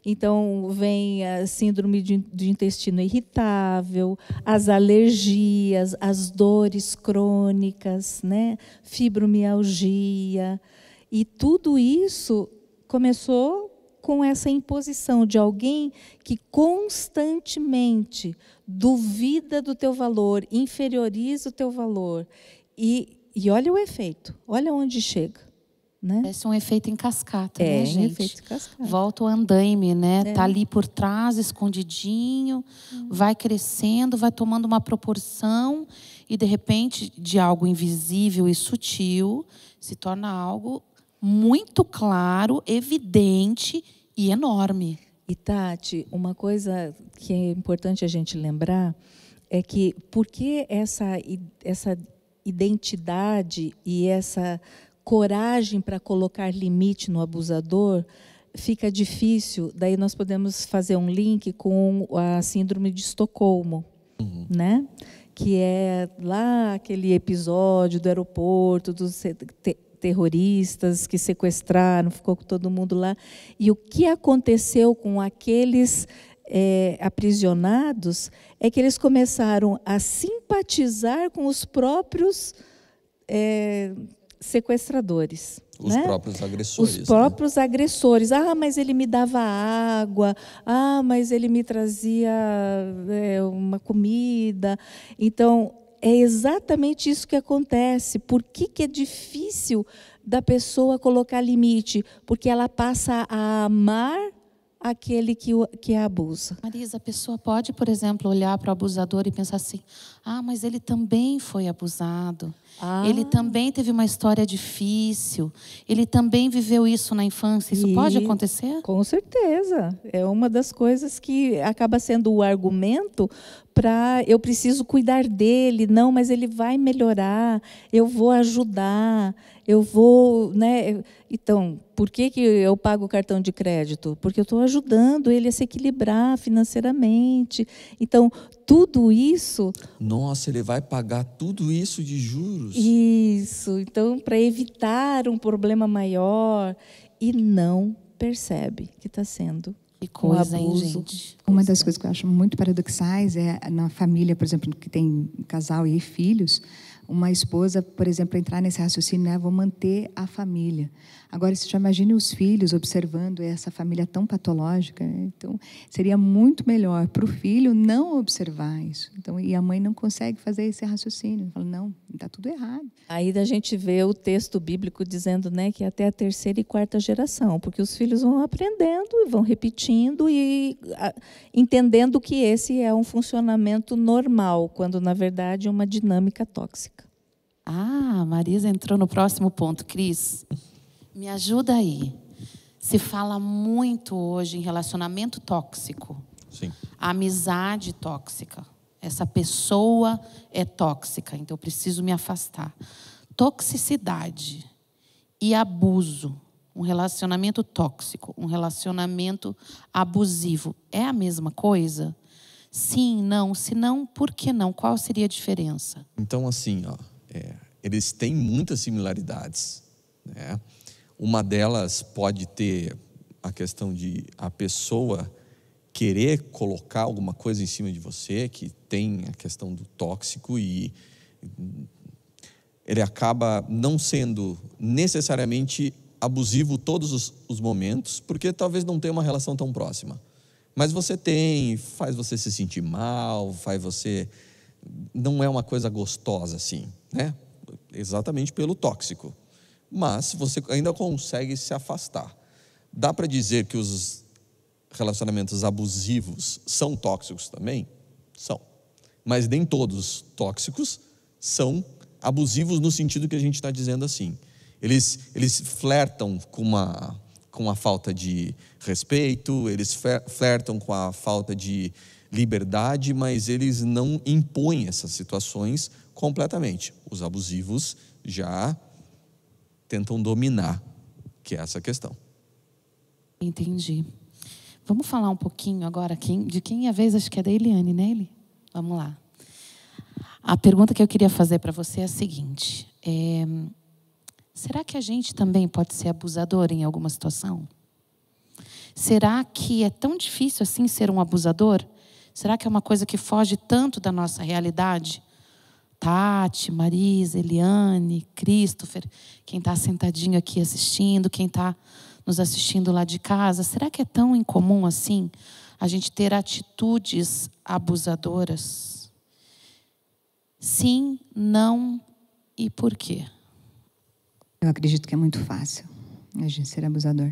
Speaker 6: Então, vem a síndrome de intestino irritável, as alergias, as dores crônicas, né? Fibromialgia. E tudo isso começou com essa imposição de alguém que constantemente duvida do teu valor, inferioriza o teu valor. E olha o efeito, olha onde chega. Né?
Speaker 4: Parece um efeito em cascata, né, gente?
Speaker 6: É, um efeito em cascata.
Speaker 4: Volta o andaime, né? Tá ali por trás, escondidinho, vai crescendo, vai tomando uma proporção e, de repente, de algo invisível e sutil, se torna algo muito claro, evidente e enorme.
Speaker 6: E, Tati, uma coisa que é importante a gente lembrar é que porque essa identidade e essa coragem para colocar limite no abusador fica difícil, daí nós podemos fazer um link com a síndrome de Estocolmo, né? Que é lá aquele episódio do aeroporto, dos terroristas que sequestraram, ficou com todo mundo lá. E o que aconteceu com aqueles aprisionados é que eles começaram a simpatizar com os próprios sequestradores.
Speaker 7: Os próprios agressores.
Speaker 6: Os próprios agressores. Ah, mas ele me dava água. Ah, mas ele me trazia uma comida. Então, é exatamente isso que acontece. Por que é difícil da pessoa colocar limite? Porque ela passa a amar aquele que a abusa.
Speaker 4: Marisa, a pessoa pode, por exemplo, olhar para o abusador e pensar assim: ah, mas ele também foi abusado. Ele também teve uma história difícil. Ele também viveu isso na infância. Isso pode acontecer?
Speaker 6: Com certeza. É uma das coisas que acaba sendo o argumento para eu preciso cuidar dele. Não, mas ele vai melhorar. Eu vou ajudar. Eu vou, né? Então, por que eu pago o cartão de crédito? Porque eu estou ajudando ele a se equilibrar financeiramente. Então, tudo isso...
Speaker 7: Nossa, ele vai pagar tudo isso de juros?
Speaker 6: Isso. Então, para evitar um problema maior, e não percebe que está sendo
Speaker 4: Que coisa,
Speaker 6: um abuso.
Speaker 4: hein, gente?
Speaker 5: Uma das coisas que eu acho muito paradoxais é na família, por exemplo, que tem casal e filhos, uma esposa, por exemplo, entrar nesse raciocínio, né? Vou manter a família. Agora, você já imagine os filhos observando essa família tão patológica. Então, seria muito melhor para o filho não observar isso. Então, e a mãe não consegue fazer esse raciocínio. Fala, não, está tudo errado.
Speaker 6: Aí a gente vê o texto bíblico dizendo, né, que até a 3ª e 4ª geração, porque os filhos vão aprendendo e vão repetindo e entendendo que esse é um funcionamento normal, quando, na verdade, é uma dinâmica tóxica.
Speaker 4: Ah, a Marisa entrou no próximo ponto. Cris, me ajuda aí. Se fala muito hoje em relacionamento tóxico.
Speaker 7: Sim.
Speaker 4: Amizade tóxica. Essa pessoa é tóxica, então eu preciso me afastar. Toxicidade e abuso. Um relacionamento tóxico, um relacionamento abusivo. É a mesma coisa? Sim, não. Se não, por que não? Qual seria a diferença?
Speaker 7: Então, assim, ó, eles têm muitas similaridades, né? Uma delas pode ter a questão de a pessoa querer colocar alguma coisa em cima de você, que tem a questão do tóxico, e ele acaba não sendo necessariamente abusivo todos os momentos, porque talvez não tenha uma relação tão próxima. Mas você tem, faz você se sentir mal, faz você... Não é uma coisa gostosa assim, né? Exatamente pelo tóxico. Mas você ainda consegue se afastar. Dá para dizer que os relacionamentos abusivos são tóxicos também? São. Mas nem todos tóxicos são abusivos no sentido que a gente está dizendo assim. Eles flertam com a falta de respeito, eles flertam com a falta de liberdade, mas eles não impõem essas situações completamente. Os abusivos já tentam dominar, que é essa questão.
Speaker 4: Entendi. Vamos falar um pouquinho agora de quem é a vez, acho que é da Eliane, né, Eli? Vamos lá. A pergunta que eu queria fazer para você é a seguinte: será que a gente também pode ser abusador em alguma situação? Será que é tão difícil assim ser um abusador? Será que é uma coisa que foge tanto da nossa realidade? Tati, Marisa, Eliane, Christopher, quem está sentadinho aqui assistindo, quem está nos assistindo lá de casa, será que é tão incomum assim a gente ter atitudes abusadoras? Sim, não e por quê?
Speaker 5: Eu acredito que é muito fácil a gente ser abusador.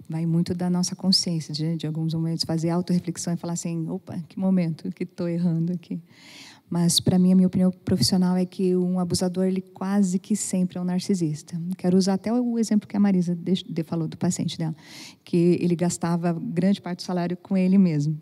Speaker 5: Vai muito da nossa consciência, de alguns momentos fazer autorreflexão e falar assim, opa, que momento que estou errando aqui. Mas, para mim, a minha opinião profissional é que um abusador, ele quase que sempre é um narcisista. Quero usar até o exemplo que a Marisa falou do paciente dela, que ele gastava grande parte do salário com ele mesmo.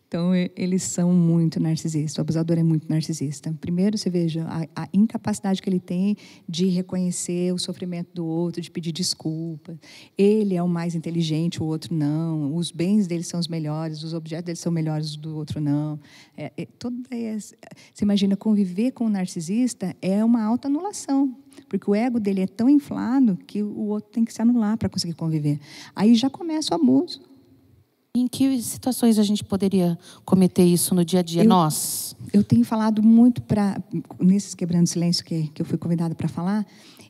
Speaker 5: Então, eles são muito narcisistas. O abusador é muito narcisista. Primeiro, você veja a incapacidade que ele tem de reconhecer o sofrimento do outro, de pedir desculpa. Ele é o mais inteligente, o outro não. Os bens dele são os melhores, os objetos dele são melhores, do outro não. Você imagina, conviver com um narcisista é uma autoanulação, porque o ego dele é tão inflado que o outro tem que se anular para conseguir conviver. Aí já começa o abuso.
Speaker 4: Em que situações a gente poderia cometer isso no dia a dia?
Speaker 5: Eu tenho falado muito nesses Quebrando Silêncio que eu fui convidada para falar,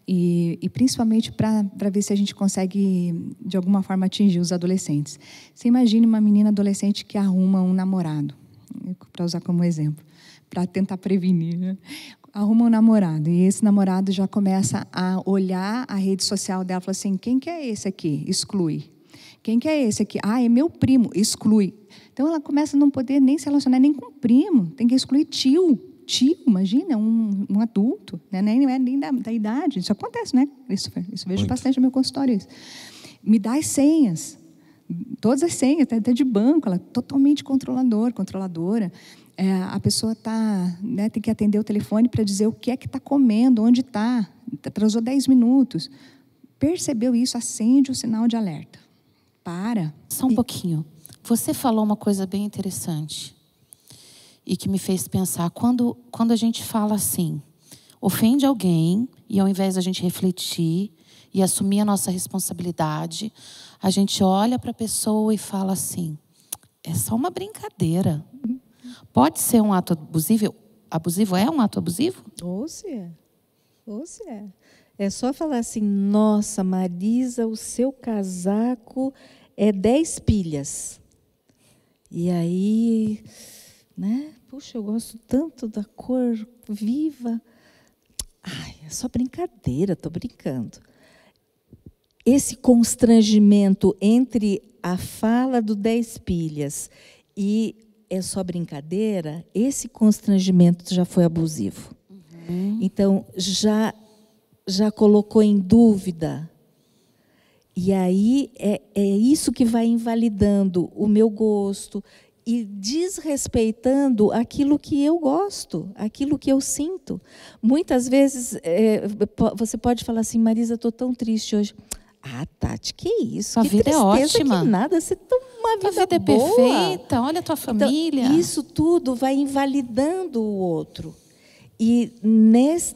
Speaker 5: e principalmente para ver se a gente consegue, de alguma forma, atingir os adolescentes. Você imagine uma menina adolescente que arruma um namorado. para usar como exemplo, para tentar prevenir, né? Arruma um namorado, e esse namorado já começa a olhar a rede social dela e fala assim, quem que é esse aqui? Exclui. Quem que é esse aqui? Ah, é meu primo, exclui. Então ela começa a não poder nem se relacionar nem com o primo, tem que excluir tio, imagina, um adulto, né? Nem é nem da idade. Isso acontece, né, Christopher? Isso vejo bastante no meu consultório. Isso. Me dá as senhas, todas as senhas, até de banco, ela é totalmente controladora. A pessoa né, tem que atender o telefone para dizer o que é que está comendo, onde está. Atrasou 10 minutos. Percebeu isso, acende o sinal de alerta. Para.
Speaker 4: Só um pouquinho. Você falou uma coisa bem interessante e que me fez pensar. Quando a gente fala assim, ofende alguém, e ao invés da gente refletir e assumir a nossa responsabilidade, a gente olha para a pessoa e fala assim, é só uma brincadeira. Pode ser um ato abusivo? Abusivo é um ato abusivo?
Speaker 6: Ou se é. É só falar assim, nossa, Marisa, o seu casaco é 10 pilhas. E aí, né? Puxa, eu gosto tanto da cor viva. Ai, é só brincadeira, estou brincando. Esse constrangimento entre a fala do 10 pilhas e é só brincadeira, esse constrangimento já foi abusivo. Então, já colocou em dúvida. E aí é isso que vai invalidando o meu gosto e desrespeitando aquilo que eu gosto, aquilo que eu sinto. Muitas vezes você pode falar assim, Marisa, estou tão triste hoje. Ah, Tati, que isso?
Speaker 4: A
Speaker 6: Que
Speaker 4: vida é ótima.
Speaker 6: Que nada, você tem uma vida
Speaker 4: boa. A vida é
Speaker 6: boa.
Speaker 4: perfeita, olha a tua família.
Speaker 6: Então, isso tudo vai invalidando o outro. E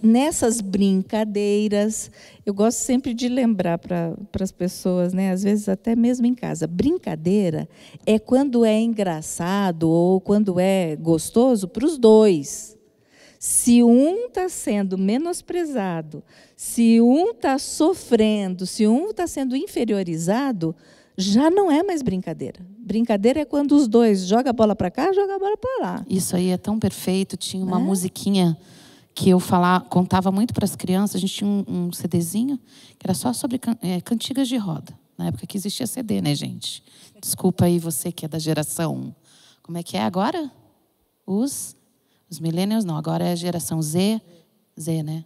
Speaker 6: nessas brincadeiras, eu gosto sempre de lembrar para as pessoas, né, às vezes até mesmo em casa, brincadeira é quando é engraçado ou quando é gostoso para os dois. Se um está sendo menosprezado, se um está sofrendo, se um está sendo inferiorizado, já não é mais brincadeira. Brincadeira é quando os dois jogam a bola para cá, jogam a bola para lá.
Speaker 4: Isso aí é tão perfeito. Tinha uma musiquinha que eu contava muito para as crianças. A gente tinha um CDzinho que era só sobre cantigas de roda. Na época que existia CD, né, gente? Desculpa aí você que é da geração... Como é que é agora? Os millennials não, agora é a geração Z, né?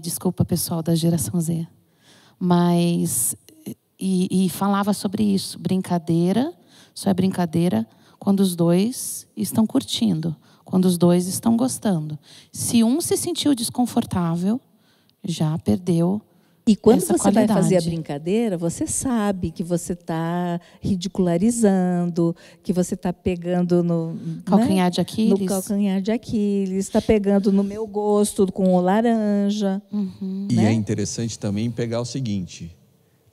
Speaker 4: Desculpa, pessoal da geração Z. Mas... E falava sobre isso. Brincadeira, só é brincadeira quando os dois estão curtindo, quando os dois estão gostando. Se um se sentiu desconfortável, já perdeu
Speaker 6: E quando
Speaker 4: essa
Speaker 6: você
Speaker 4: qualidade.
Speaker 6: vai fazer a brincadeira, você sabe que você está ridicularizando, que você está pegando no
Speaker 4: calcanhar de Aquiles.
Speaker 6: No calcanhar de Aquiles, está pegando no meu gosto com o laranja.
Speaker 7: E é interessante também pegar o seguinte...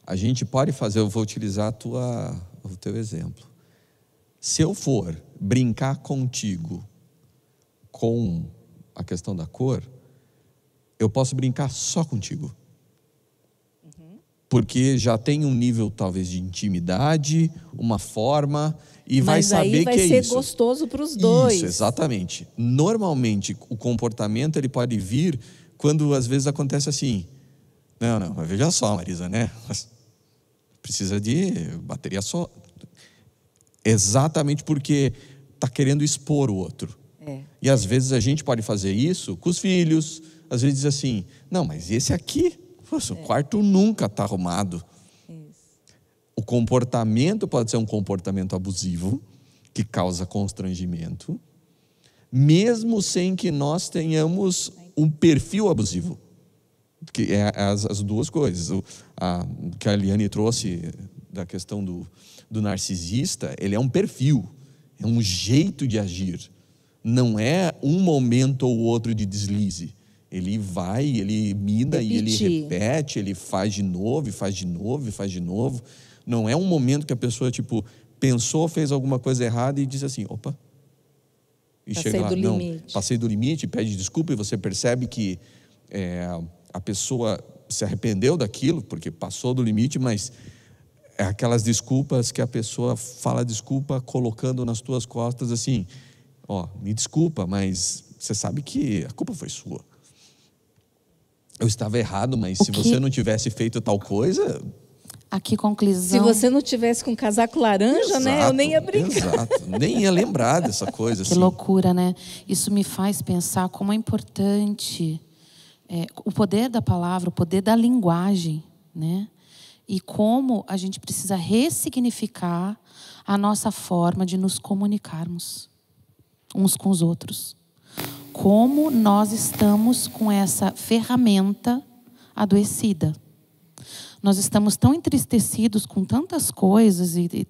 Speaker 7: A gente pode fazer, eu vou utilizar o teu exemplo. Se eu for brincar contigo com a questão da cor, eu posso brincar só contigo. Porque já tem um nível talvez de intimidade, uma forma, e vai saber que é isso.
Speaker 6: Mas aí vai ser gostoso para os dois.
Speaker 7: Isso, exatamente. Normalmente, o comportamento ele pode vir quando às vezes acontece assim. Não, mas veja só, Marisa, né? Precisa de bateria só. Exatamente porque está querendo expor o outro. E às vezes a gente pode fazer isso com os filhos. Às vezes diz assim, não, mas esse aqui, o quarto nunca está arrumado. O comportamento pode ser um comportamento abusivo, que causa constrangimento, mesmo sem que nós tenhamos um perfil abusivo. Que é as duas coisas. Que a Eliane trouxe da questão do narcisista, ele é um perfil, é um jeito de agir. Não é um momento ou outro de deslize. Ele vai, ele mida e ele repete, ele faz de novo, e faz de novo, e faz de novo. Não é um momento que a pessoa, pensou, fez alguma coisa errada e diz assim, opa. E chega lá, não, passei do limite, pede desculpa e você percebe que a pessoa se arrependeu daquilo, porque passou do limite, mas é aquelas desculpas que a pessoa fala desculpa colocando nas tuas costas assim, me desculpa, mas você sabe que a culpa foi sua. Eu estava errado, mas se você não tivesse feito tal coisa...
Speaker 4: Aqui, conclusão...
Speaker 6: Se você não tivesse com casaco laranja,
Speaker 7: Exato,
Speaker 6: né? Eu nem ia brincar.
Speaker 7: Exato, nem ia lembrar dessa coisa.
Speaker 4: Que
Speaker 7: assim.
Speaker 4: loucura, né? Isso me faz pensar como é importante o poder da palavra, o poder da linguagem, né? E como a gente precisa ressignificar a nossa forma de nos comunicarmos uns com os outros. Como nós estamos com essa ferramenta adoecida. Nós estamos tão entristecidos com tantas coisas, e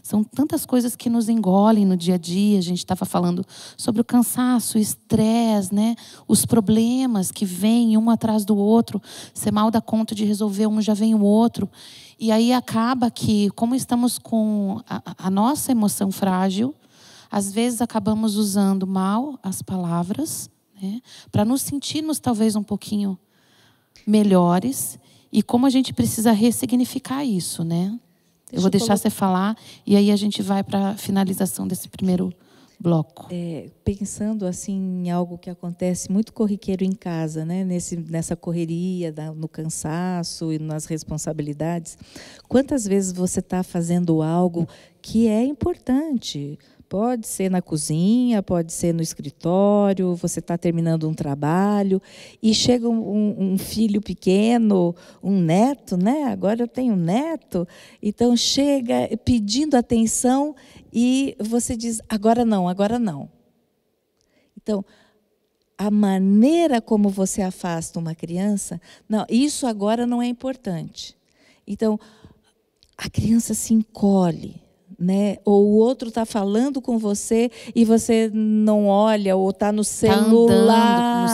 Speaker 4: são tantas coisas que nos engolem no dia a dia. A gente estava falando sobre o cansaço, o estresse, né? Os problemas que vêm um atrás do outro. Você mal dá conta de resolver um, já vem o outro. E aí acaba que, como estamos com a nossa emoção frágil, às vezes acabamos usando mal as palavras, né? Para nos sentirmos talvez um pouquinho melhores. E como a gente precisa ressignificar isso, né? Eu vou deixar você falar e aí a gente vai para a finalização desse primeiro bloco.
Speaker 6: Pensando assim em algo que acontece muito corriqueiro em casa, né? Nessa correria, no cansaço e nas responsabilidades. Quantas vezes você está fazendo algo que é importante? Pode ser na cozinha, pode ser no escritório, você está terminando um trabalho e chega um filho pequeno, um neto, né? Agora eu tenho um neto, então chega pedindo atenção e você diz, agora não, agora não. Então, a maneira como você afasta uma criança, não, isso agora não é importante. Então, a criança se encolhe. Né? Ou o outro está falando com você e você não olha, ou está no celular.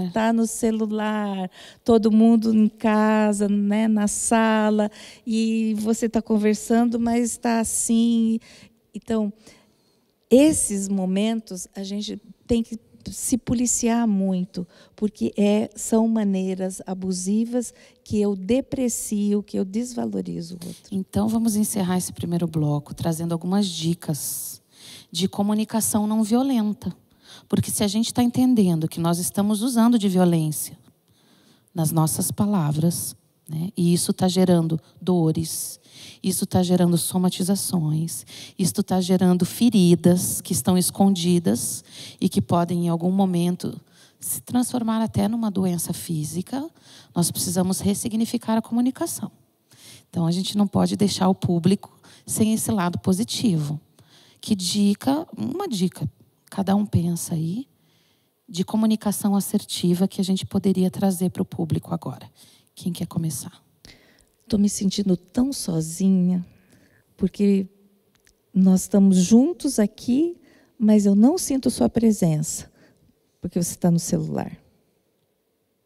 Speaker 6: Está no celular. Todo mundo em casa, né? Na sala, e você está conversando, mas está assim. Então, esses momentos a gente tem que se policiar muito, porque são maneiras abusivas que eu deprecio, que eu desvalorizo o outro.
Speaker 4: Então, vamos encerrar esse primeiro bloco trazendo algumas dicas de comunicação não violenta. Porque se a gente está entendendo que nós estamos usando de violência nas nossas palavras, né, e isso está gerando dores, isso está gerando somatizações, isso está gerando feridas que estão escondidas e que podem, em algum momento, se transformar até numa doença física. Nós precisamos ressignificar a comunicação. Então, a gente não pode deixar o público sem esse lado positivo. Que dica, uma dica, cada um pensa aí, de comunicação assertiva que a gente poderia trazer para o público agora. Quem quer começar?
Speaker 6: Estou me sentindo tão sozinha, porque nós estamos juntos aqui, mas eu não sinto sua presença, porque você está no celular.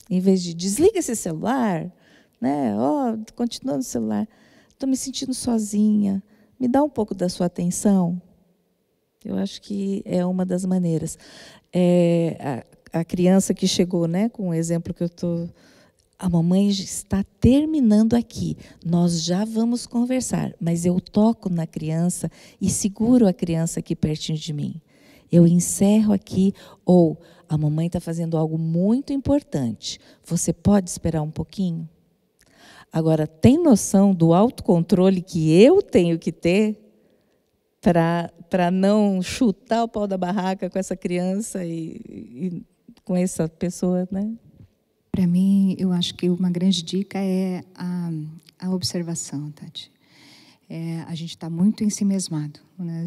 Speaker 6: Em vez de desliga esse celular, né? Continua no celular. Estou me sentindo sozinha. Me dá um pouco da sua atenção. Eu acho que é uma das maneiras. A criança que chegou, né, com o exemplo que eu estou... A mamãe está terminando aqui, nós já vamos conversar, mas eu toco na criança e seguro a criança aqui pertinho de mim. Eu encerro aqui, ou a mamãe está fazendo algo muito importante, você pode esperar um pouquinho? Agora, tem noção do autocontrole que eu tenho que ter para não chutar o pau da barraca com essa criança e com essa pessoa, né?
Speaker 5: Para mim, eu acho que uma grande dica é a observação, Tati. A gente está muito ensimesmado, né?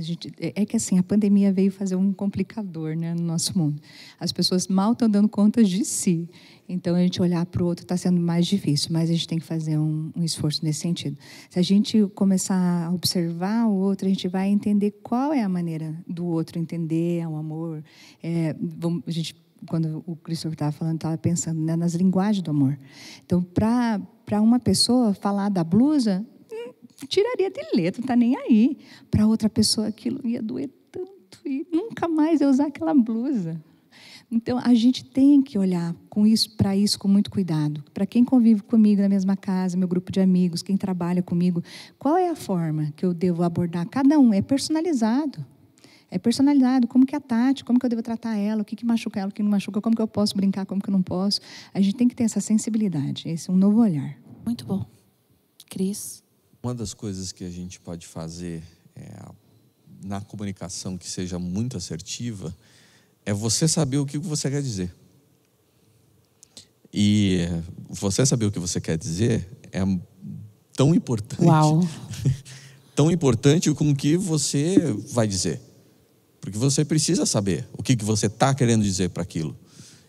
Speaker 5: Que assim, a pandemia veio fazer um complicador, né, no nosso mundo. As pessoas mal estão dando conta de si. Então, a gente olhar para o outro está sendo mais difícil, mas a gente tem que fazer um esforço nesse sentido. Se a gente começar a observar o outro, a gente vai entender qual é a maneira do outro entender o amor. Quando o Christopher estava falando, estava pensando, né, nas linguagens do amor. Então, para uma pessoa falar da blusa, tiraria de letra, não está nem aí. Para outra pessoa, aquilo ia doer tanto e nunca mais ia usar aquela blusa. Então, a gente tem que olhar para isso com muito cuidado. Para quem convive comigo na mesma casa, meu grupo de amigos, quem trabalha comigo, qual é a forma que eu devo abordar? Cada um é personalizado. É personalizado, como que é a Tati, como que eu devo tratar ela, o que machuca ela, o que não machuca, como que eu posso brincar, como que eu não posso. A gente tem que ter essa sensibilidade, esse é um novo olhar.
Speaker 4: Muito bom. Cris?
Speaker 7: Uma das coisas que a gente pode fazer na comunicação que seja muito assertiva é você saber o que você quer dizer. E você saber o que você quer dizer é tão importante, tão importante como o que você vai dizer. Porque você precisa saber o que você está querendo dizer para aquilo.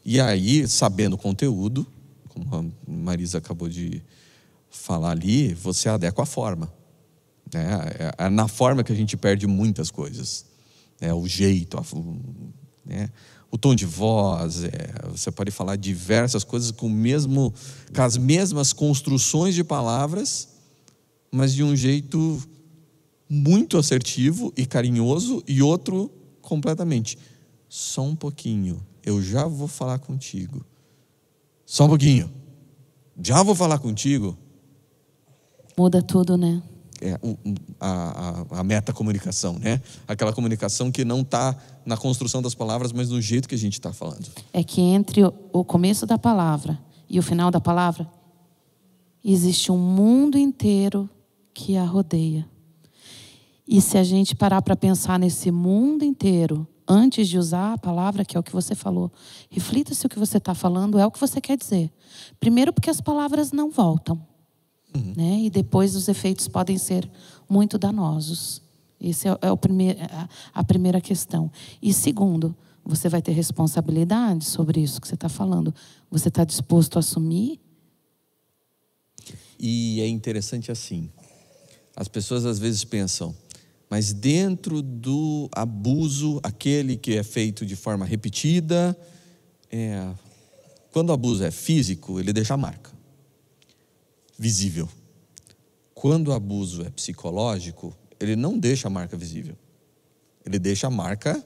Speaker 7: E aí, sabendo o conteúdo, como a Marisa acabou de falar ali, você adequa a forma. É na forma que a gente perde muitas coisas. O jeito, o tom de voz, você pode falar diversas coisas com as mesmas construções de palavras, mas de um jeito muito assertivo e carinhoso, e outro completamente. Só um pouquinho, eu já vou falar contigo. Só um pouquinho, já vou falar contigo.
Speaker 4: Muda tudo, né?
Speaker 7: A metacomunicação, né? Aquela comunicação que não está na construção das palavras, mas no jeito que a gente está falando.
Speaker 4: É que entre o começo da palavra e o final da palavra, existe um mundo inteiro que a rodeia. E se a gente parar para pensar nesse mundo inteiro, antes de usar a palavra, que é o que você falou, reflita se o que você está falando é o que você quer dizer. Primeiro porque as palavras não voltam. Né? E depois os efeitos podem ser muito danosos. Essa é a primeira questão. E segundo, você vai ter responsabilidade sobre isso que você está falando. Você está disposto a assumir?
Speaker 7: E é interessante assim. As pessoas às vezes pensam, mas dentro do abuso, aquele que é feito de forma repetida, quando o abuso é físico, ele deixa a marca visível. Quando o abuso é psicológico, ele não deixa a marca visível. Ele deixa a marca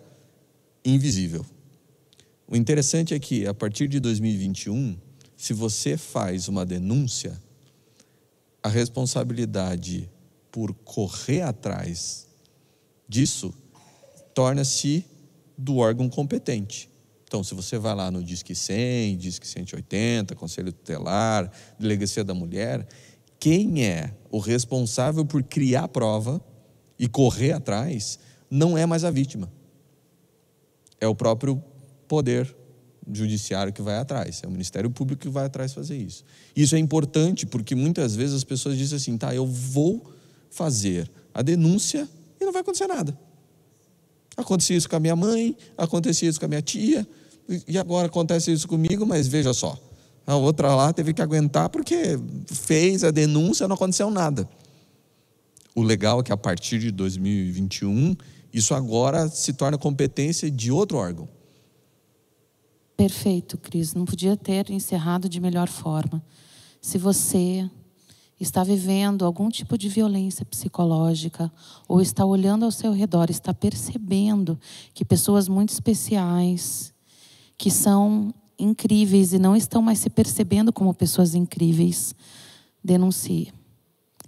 Speaker 7: invisível. O interessante é que, a partir de 2021, se você faz uma denúncia, a responsabilidade por correr atrás disso torna-se do órgão competente. Então, se você vai lá no Disque 100, Disque 180, Conselho Tutelar, Delegacia da Mulher, quem é o responsável por criar a prova e correr atrás não é mais a vítima. É o próprio poder judiciário que vai atrás, é o Ministério Público que vai atrás fazer isso. Isso é importante porque muitas vezes as pessoas dizem assim, eu vou fazer a denúncia e não vai acontecer nada. Acontecia isso com a minha mãe, acontecia isso com a minha tia, e agora acontece isso comigo, mas veja só, a outra lá teve que aguentar porque fez a denúncia e não aconteceu nada. O legal é que a partir de 2021, isso agora se torna competência de outro órgão.
Speaker 4: Perfeito, Cris. Não podia ter encerrado de melhor forma. Se você está vivendo algum tipo de violência psicológica ou está olhando ao seu redor, está percebendo que pessoas muito especiais, que são incríveis e não estão mais se percebendo como pessoas incríveis, denuncie.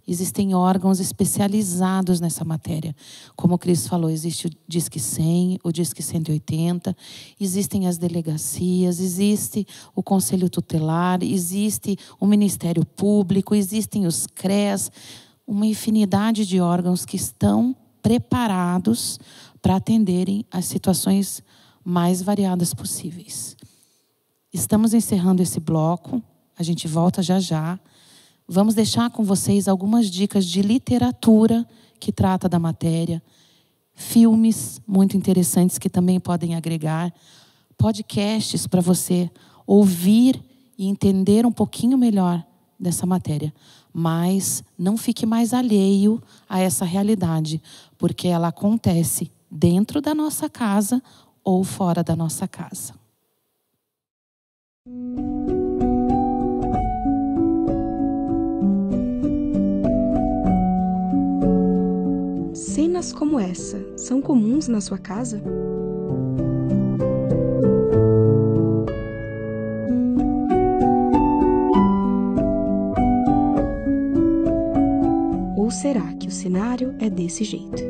Speaker 4: Existem órgãos especializados nessa matéria. Como o Cris falou, existe o Disque 100, o Disque 180, existem as delegacias, existe o Conselho Tutelar, existe o Ministério Público, existem os CREAS, uma infinidade de órgãos que estão preparados para atenderem as situações mais variadas possíveis. Estamos encerrando esse bloco, a gente volta já já. Vamos deixar com vocês algumas dicas de literatura que trata da matéria, filmes muito interessantes que também podem agregar, podcasts para você ouvir e entender um pouquinho melhor dessa matéria. Mas não fique mais alheio a essa realidade, porque ela acontece dentro da nossa casa ou fora da nossa casa.
Speaker 8: Cenas como essa são comuns na sua casa? Ou será que o cenário é desse jeito?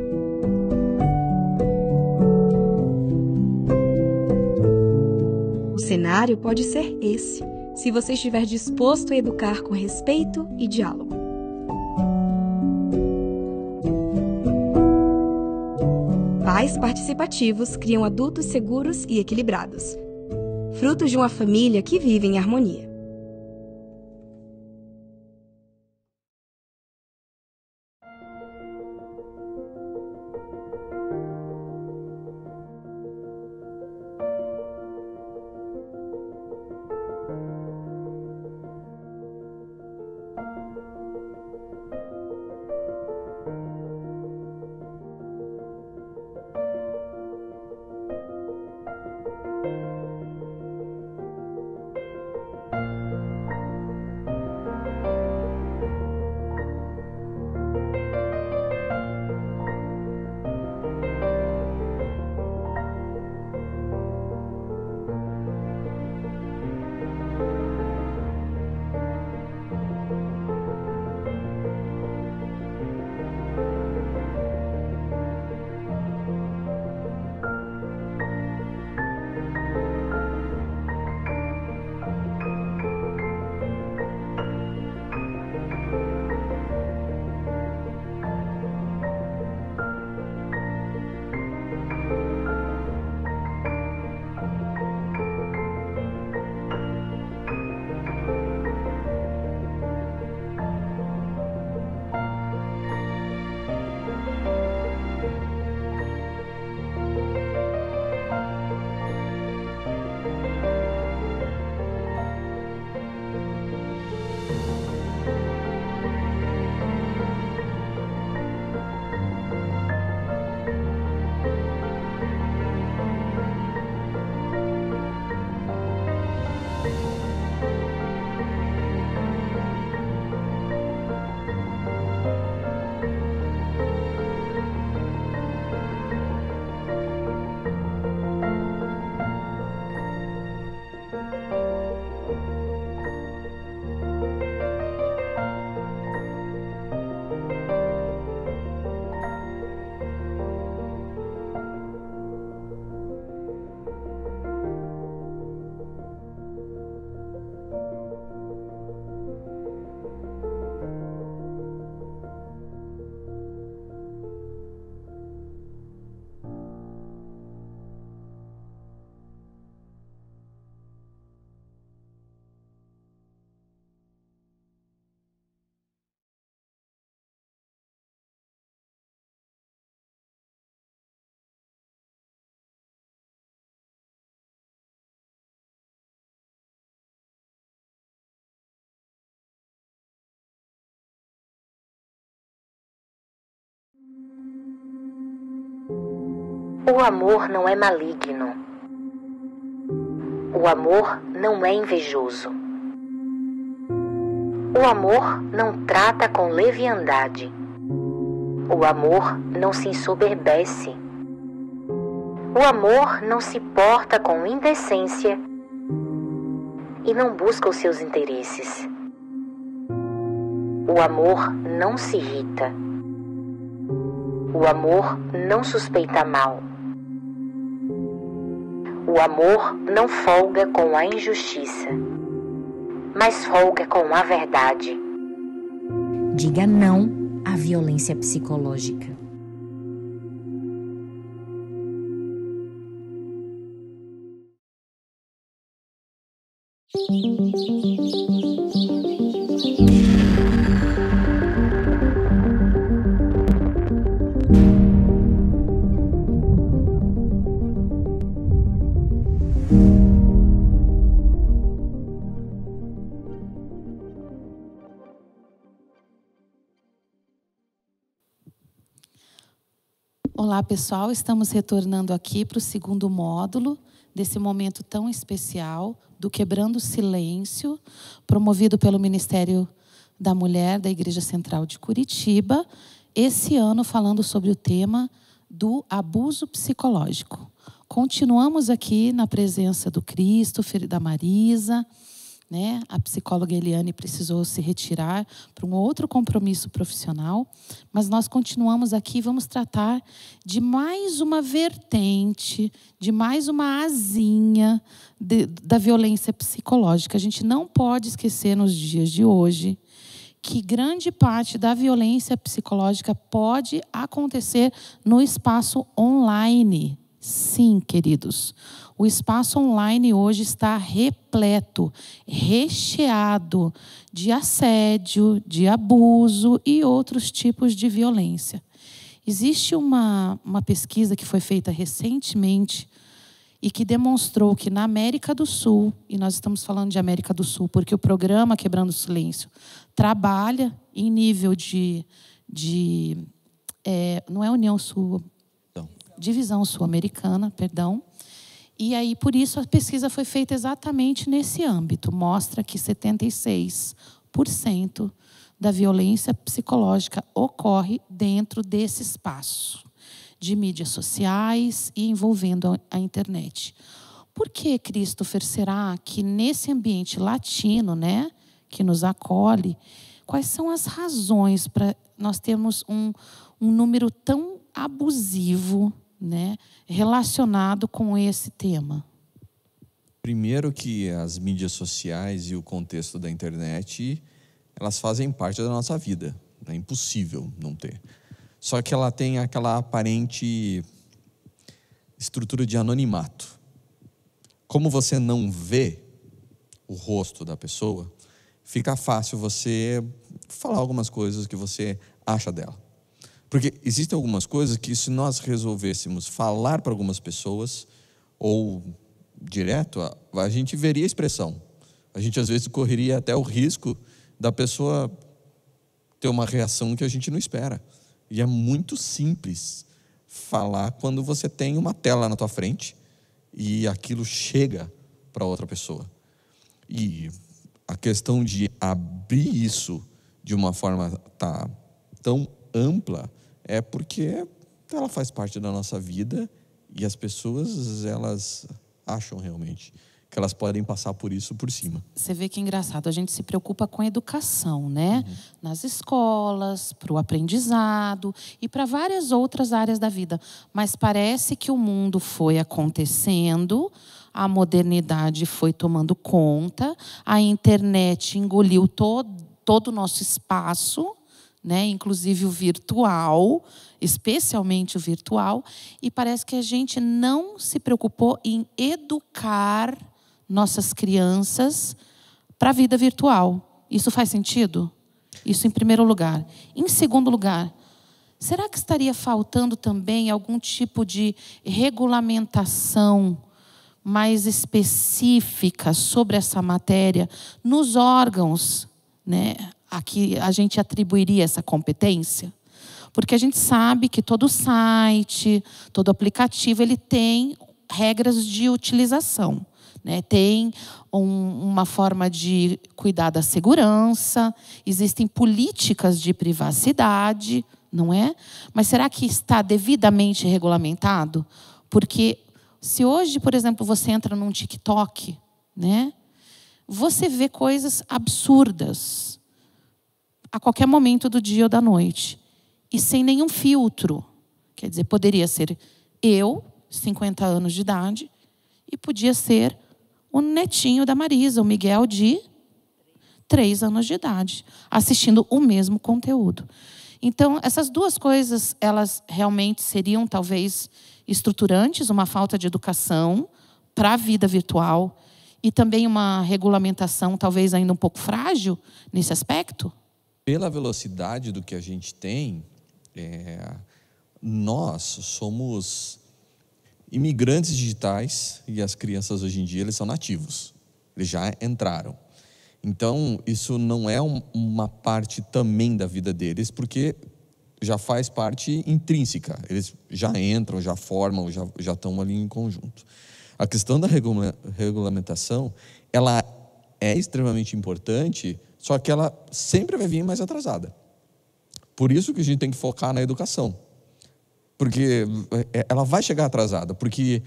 Speaker 8: cenário pode ser esse, se você estiver disposto a educar com respeito e diálogo. Pais participativos criam adultos seguros e equilibrados, frutos de uma família que vive em harmonia.
Speaker 9: O amor não é maligno. O amor não é invejoso. O amor não trata com leviandade. O amor não se ensoberbece. O amor não se porta com indecência e não busca os seus interesses. O amor não se irrita. O amor não suspeita mal. O amor não folga com a injustiça, mas folga com a verdade.
Speaker 10: Diga não à violência psicológica.
Speaker 4: Olá, pessoal. Estamos retornando aqui para o segundo módulo desse momento tão especial do Quebrando o Silêncio, promovido pelo Ministério da Mulher da Igreja Central de Curitiba, esse ano falando sobre o tema do abuso psicológico. Continuamos aqui na presença do Cristo, da Marisa, né? A psicóloga Eliane precisou se retirar para um outro compromisso profissional, mas nós continuamos aqui, vamos tratar de mais uma vertente, de mais uma asinha da violência psicológica. A gente não pode esquecer nos dias de hoje que grande parte da violência psicológica pode acontecer no espaço online. Sim, queridos. O espaço online hoje está repleto, recheado de assédio, de abuso e outros tipos de violência. Existe uma pesquisa que foi feita recentemente e que demonstrou que na América do Sul, e nós estamos falando de América do Sul porque o programa Quebrando o Silêncio trabalha em nível não é União Sul, Divisão Sul-Americana, perdão. E aí, por isso, a pesquisa foi feita exatamente nesse âmbito. Mostra que 76% da violência psicológica ocorre dentro desse espaço de mídias sociais e envolvendo a internet. Por que, Christopher, será que nesse ambiente latino, né, que nos acolhe, quais são as razões para nós termos um número tão abusivo, né, relacionado com esse tema?
Speaker 7: Primeiro que as mídias sociais e o contexto da internet, elas fazem parte da nossa vida. É impossível não ter. Só que ela tem aquela aparente estrutura de anonimato. Como você não vê o rosto da pessoa, fica fácil você falar algumas coisas que você acha dela. Porque existem algumas coisas que, se nós resolvêssemos falar para algumas pessoas, ou direto, a gente veria a expressão. A gente, às vezes, correria até o risco da pessoa ter uma reação que a gente não espera. E é muito simples falar quando você tem uma tela na tua frente e aquilo chega para outra pessoa. E a questão de abrir isso de uma forma tão ampla é porque ela faz parte da nossa vida e as pessoas, elas acham realmente que elas podem passar por isso por cima.
Speaker 4: Você vê que engraçado, a gente se preocupa com a educação, né? Uhum. Nas escolas, para o aprendizado e para várias outras áreas da vida. Mas parece que o mundo foi acontecendo, a modernidade foi tomando conta, a internet engoliu todo o nosso espaço, né? Inclusive o virtual, especialmente o virtual, e parece que a gente não se preocupou em educar nossas crianças para a vida virtual. Isso faz sentido? Isso em primeiro lugar. Em segundo lugar, será que estaria faltando também algum tipo de regulamentação mais específica sobre essa matéria nos órgãos, né, a que a gente atribuiria essa competência? Porque a gente sabe que todo site, todo aplicativo, ele tem regras de utilização, né? Tem uma forma de cuidar da segurança, existem políticas de privacidade, não é? Mas será que está devidamente regulamentado? Porque se hoje, por exemplo, você entra num TikTok, né, você vê coisas absurdas a qualquer momento do dia ou da noite e sem nenhum filtro. Quer dizer, poderia ser eu, 50 anos de idade, e podia ser o netinho da Marisa, o Miguel, de 3 anos de idade, assistindo o mesmo conteúdo. Então, essas duas coisas, elas realmente seriam, talvez, estruturantes, uma falta de educação para a vida virtual e também uma regulamentação, talvez, ainda um pouco frágil nesse aspecto?
Speaker 7: Pela velocidade do que a gente tem, nós somos imigrantes digitais e as crianças hoje em dia, eles são nativos. Eles já entraram. Então, isso não é uma parte também da vida deles, porque já faz parte intrínseca. Eles já entram, já formam, já estão ali em conjunto. A questão da regulamentação, ela é extremamente importante, só que ela sempre vai vir mais atrasada. Por isso que a gente tem que focar na educação. Porque ela vai chegar atrasada. Porque,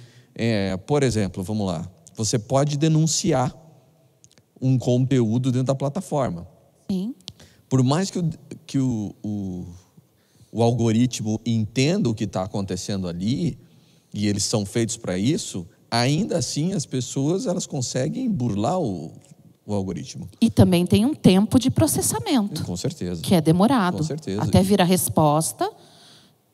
Speaker 7: por exemplo, vamos lá, você pode denunciar um conteúdo dentro da plataforma.
Speaker 4: Sim.
Speaker 7: Por mais que o algoritmo entenda o que está acontecendo ali, e eles são feitos para isso, ainda assim as pessoas elas conseguem burlar o algoritmo.
Speaker 4: E também tem um tempo de processamento.
Speaker 7: Com certeza.
Speaker 4: Que é demorado.
Speaker 7: Com certeza.
Speaker 4: Até vir a resposta,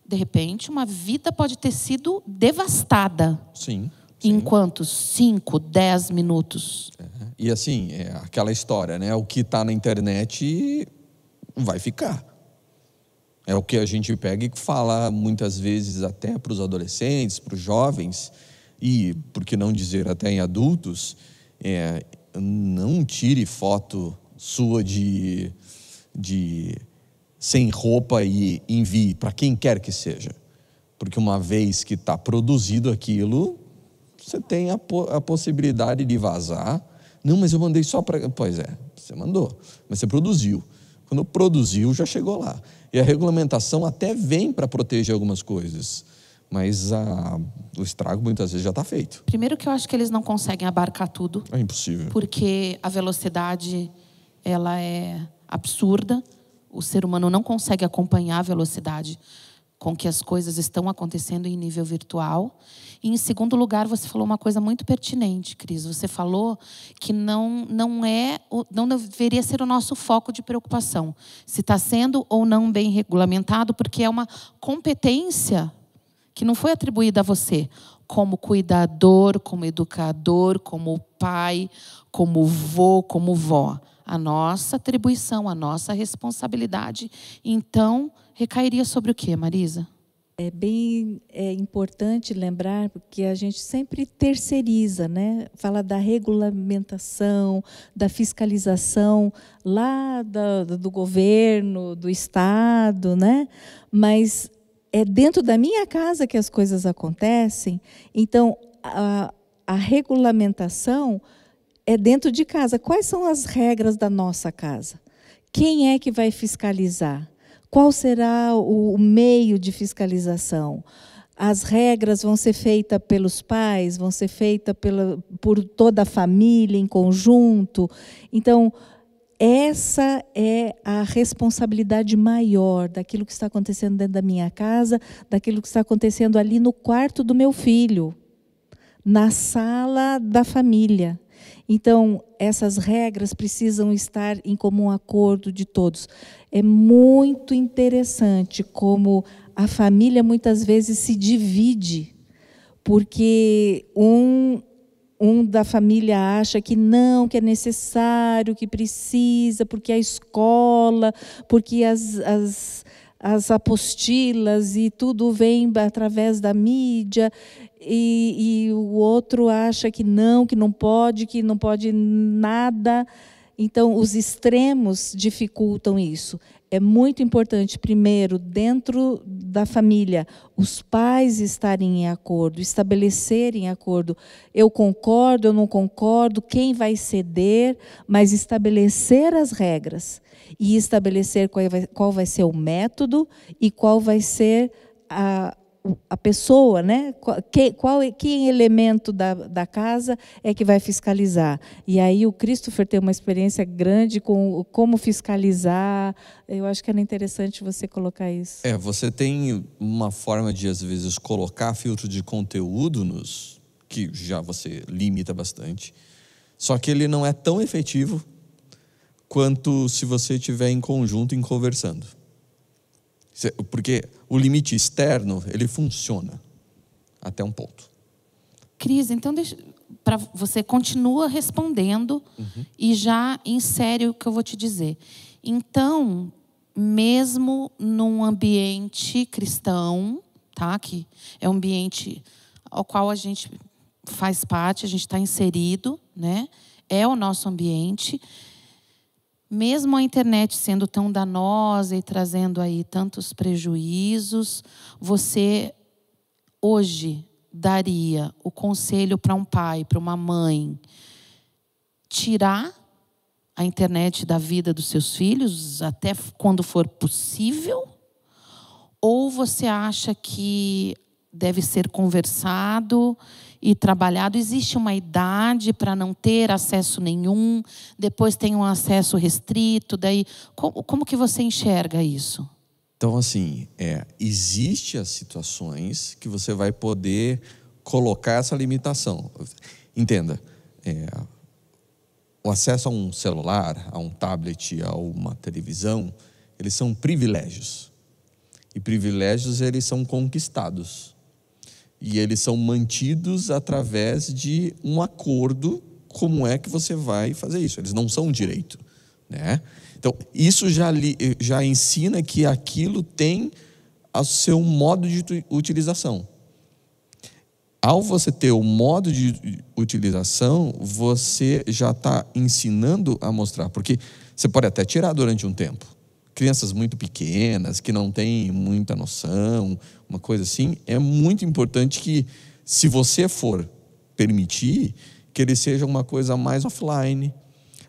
Speaker 4: de repente, uma vida pode ter sido devastada.
Speaker 7: Sim.
Speaker 4: Em quantos? 5, 10 minutos.
Speaker 7: E assim, é aquela história, né? O que está na internet vai ficar. É o que a gente pega e fala muitas vezes até para os adolescentes, para os jovens, e, por que não dizer, até em adultos, não tire foto sua de sem roupa e envie para quem quer que seja. Porque uma vez que está produzido aquilo, você tem a possibilidade de vazar. Não, mas eu mandei só para... Pois é, você mandou, mas você produziu. Quando produziu, já chegou lá. E a regulamentação até vem para proteger algumas coisas, mas o estrago muitas vezes já está feito.
Speaker 4: Primeiro que eu acho que eles não conseguem abarcar tudo.
Speaker 7: É impossível.
Speaker 4: Porque a velocidade, ela é absurda. O ser humano não consegue acompanhar a velocidade com que as coisas estão acontecendo em nível virtual. E, em segundo lugar, você falou uma coisa muito pertinente, Cris. Você falou que não deveria ser o nosso foco de preocupação. Se está sendo ou não bem regulamentado, porque é uma competência que não foi atribuída a você, como cuidador, como educador, como pai, como vô, como vó. A nossa atribuição, a nossa responsabilidade, então, recairia sobre o quê, Marisa?
Speaker 6: É bem importante lembrar, porque a gente sempre terceiriza, né? Fala da regulamentação, da fiscalização lá do governo, do Estado, né? Mas é dentro da minha casa que as coisas acontecem. Então, a regulamentação é dentro de casa. Quais são as regras da nossa casa? Quem é que vai fiscalizar? Qual será o meio de fiscalização? As regras vão ser feitas pelos pais, vão ser feitas por toda a família em conjunto. Então, essa é a responsabilidade maior daquilo que está acontecendo dentro da minha casa, daquilo que está acontecendo ali no quarto do meu filho, na sala da família. Então, essas regras precisam estar em comum acordo de todos. É muito interessante como a família muitas vezes se divide, porque um da família acha que não, que é necessário, que precisa, porque a escola, porque as apostilas e tudo vem através da mídia, e o outro acha que não pode nada. Então, os extremos dificultam isso. É muito importante, primeiro, dentro da família, os pais estarem em acordo, estabelecerem acordo. Eu concordo, eu não concordo, quem vai ceder, mas estabelecer as regras e estabelecer qual vai ser o método e qual vai ser a pessoa, né? Que elemento da casa é que vai fiscalizar. E aí o Christopher tem uma experiência grande com como fiscalizar. Eu acho que era interessante você colocar isso.
Speaker 7: Você tem uma forma de, às vezes, colocar filtro de conteúdo que já você limita bastante, só que ele não é tão efetivo quanto se você estiver em conjunto e conversando. Porque o limite externo, ele funciona até um ponto.
Speaker 4: Cris, então você continua respondendo e já insere o que eu vou te dizer. Então, mesmo num ambiente cristão, tá? Que é um ambiente ao qual a gente faz parte, a gente está inserido, né? É o nosso ambiente. Mesmo a internet sendo tão danosa e trazendo aí tantos prejuízos, você hoje daria o conselho para um pai, para uma mãe, tirar a internet da vida dos seus filhos até quando for possível? Ou você acha que deve ser conversado e trabalhado? Existe uma idade para não ter acesso nenhum, depois tem um acesso restrito, daí como que você enxerga isso?
Speaker 7: Então, assim, existe as situações que você vai poder colocar essa limitação. Entenda, o acesso a um celular, a um tablet, a uma televisão, eles são privilégios. E privilégios, eles são conquistados. E eles são mantidos através de um acordo, como é que você vai fazer isso. Eles não são um direito, né? Então, isso já ensina que aquilo tem o seu modo de utilização. Ao você ter o modo de utilização, você já está ensinando a mostrar. Porque você pode até tirar durante um tempo. Crianças muito pequenas, que não têm muita noção, uma coisa assim, é muito importante que, se você for permitir, que ele seja uma coisa mais offline,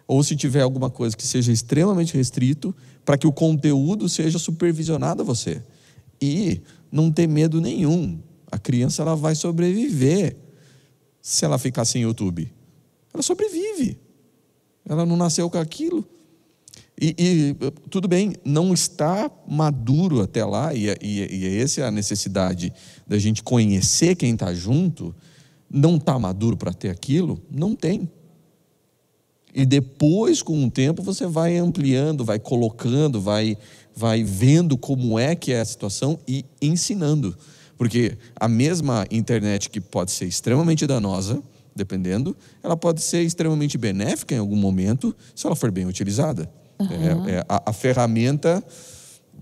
Speaker 7: ou se tiver alguma coisa que seja extremamente restrito, para que o conteúdo seja supervisionado a você. E não ter medo nenhum. A criança, ela vai sobreviver se ela ficar sem YouTube. Ela sobrevive. Ela não nasceu com aquilo. E tudo bem, não está maduro até lá, e essa é a necessidade da gente conhecer quem está junto. Não está maduro para ter aquilo? Não tem. E depois, com o tempo, você vai ampliando, vai colocando, vai vendo como é que é a situação e ensinando. Porque a mesma internet, que pode ser extremamente danosa, dependendo, ela pode ser extremamente benéfica em algum momento, se ela for bem utilizada. A ferramenta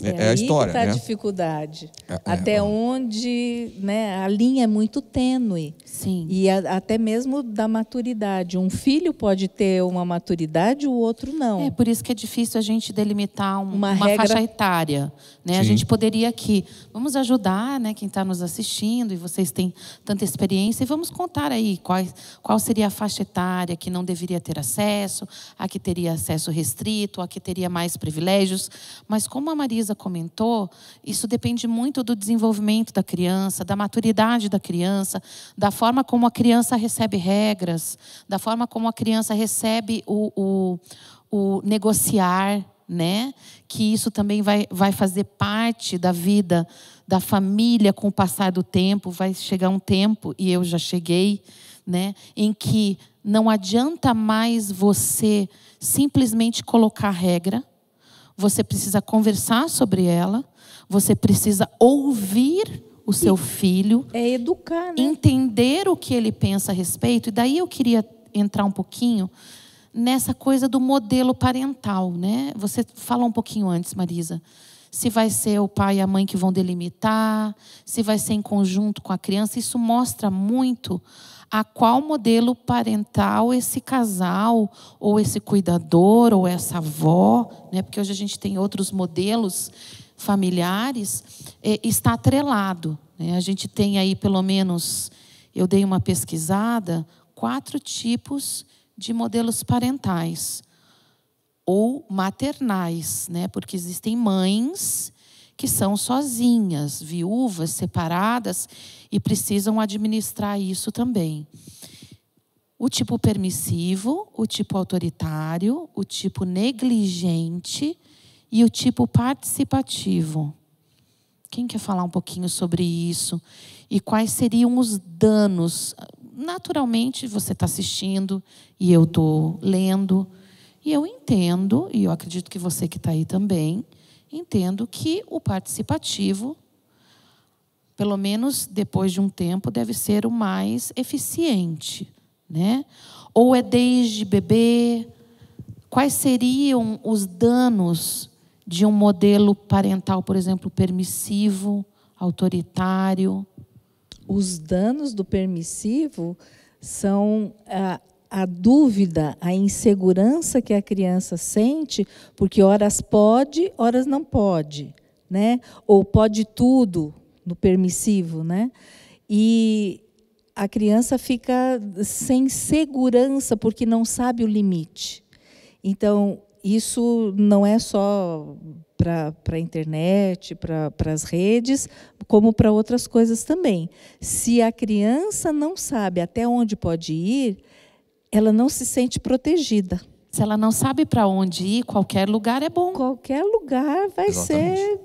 Speaker 7: é a história.
Speaker 6: Aí que está
Speaker 7: né?
Speaker 6: a dificuldade. Até onde, né, a linha é muito tênue.
Speaker 4: Sim.
Speaker 6: E até mesmo da maturidade. Um filho pode ter uma maturidade, o outro não.
Speaker 4: Por isso que é difícil a gente delimitar uma
Speaker 6: regra...
Speaker 4: faixa etária. Né? A gente poderia aqui, vamos ajudar, né, quem está nos assistindo, e vocês têm tanta experiência, e vamos contar aí qual seria a faixa etária que não deveria ter acesso, a que teria acesso restrito, a que teria mais privilégios. Mas como a Marisa comentou, isso depende muito do desenvolvimento da criança, da maturidade da criança, da forma como a criança recebe regras, da forma como a criança recebe o negociar, né? Que isso também vai fazer parte da vida da família com o passar do tempo. Vai chegar um tempo, e eu já cheguei, né, em que não adianta mais você simplesmente colocar regra. Você precisa conversar sobre ela, você precisa ouvir o seu filho.
Speaker 6: É educar, né?
Speaker 4: Entender o que ele pensa a respeito. E daí eu queria entrar um pouquinho nessa coisa do modelo parental, né? Você falou um pouquinho antes, Marisa. Se vai ser o pai e a mãe que vão delimitar, se vai ser em conjunto com a criança. Isso mostra muito a qual modelo parental esse casal, ou esse cuidador, ou essa avó, né? Porque hoje a gente tem outros modelos familiares, está atrelado, né? A gente tem aí, pelo menos, eu dei uma pesquisada, 4 tipos de modelos parentais ou maternais, né? Porque existem mães que são sozinhas, viúvas, separadas, e precisam administrar isso também. O tipo permissivo, o tipo autoritário, o tipo negligente e o tipo participativo. Quem quer falar um pouquinho sobre isso? E quais seriam os danos? Naturalmente, você está assistindo e eu estou lendo. E eu entendo, e eu acredito que você que está aí também, entendo que o participativo, pelo menos depois de um tempo, deve ser o mais eficiente, né? Ou é desde bebê? Quais seriam os danos de um modelo parental, por exemplo, permissivo, autoritário?
Speaker 6: Os danos do permissivo são a dúvida, a insegurança que a criança sente, porque horas pode, horas não pode, né? Ou pode tudo no permissivo, né? E a criança fica sem segurança porque não sabe o limite. Então, isso não é só para a internet, para as redes, como para outras coisas também. Se a criança não sabe até onde pode ir, ela não se sente protegida.
Speaker 4: Se ela não sabe para onde ir, qualquer lugar é bom.
Speaker 6: Qualquer lugar vai ser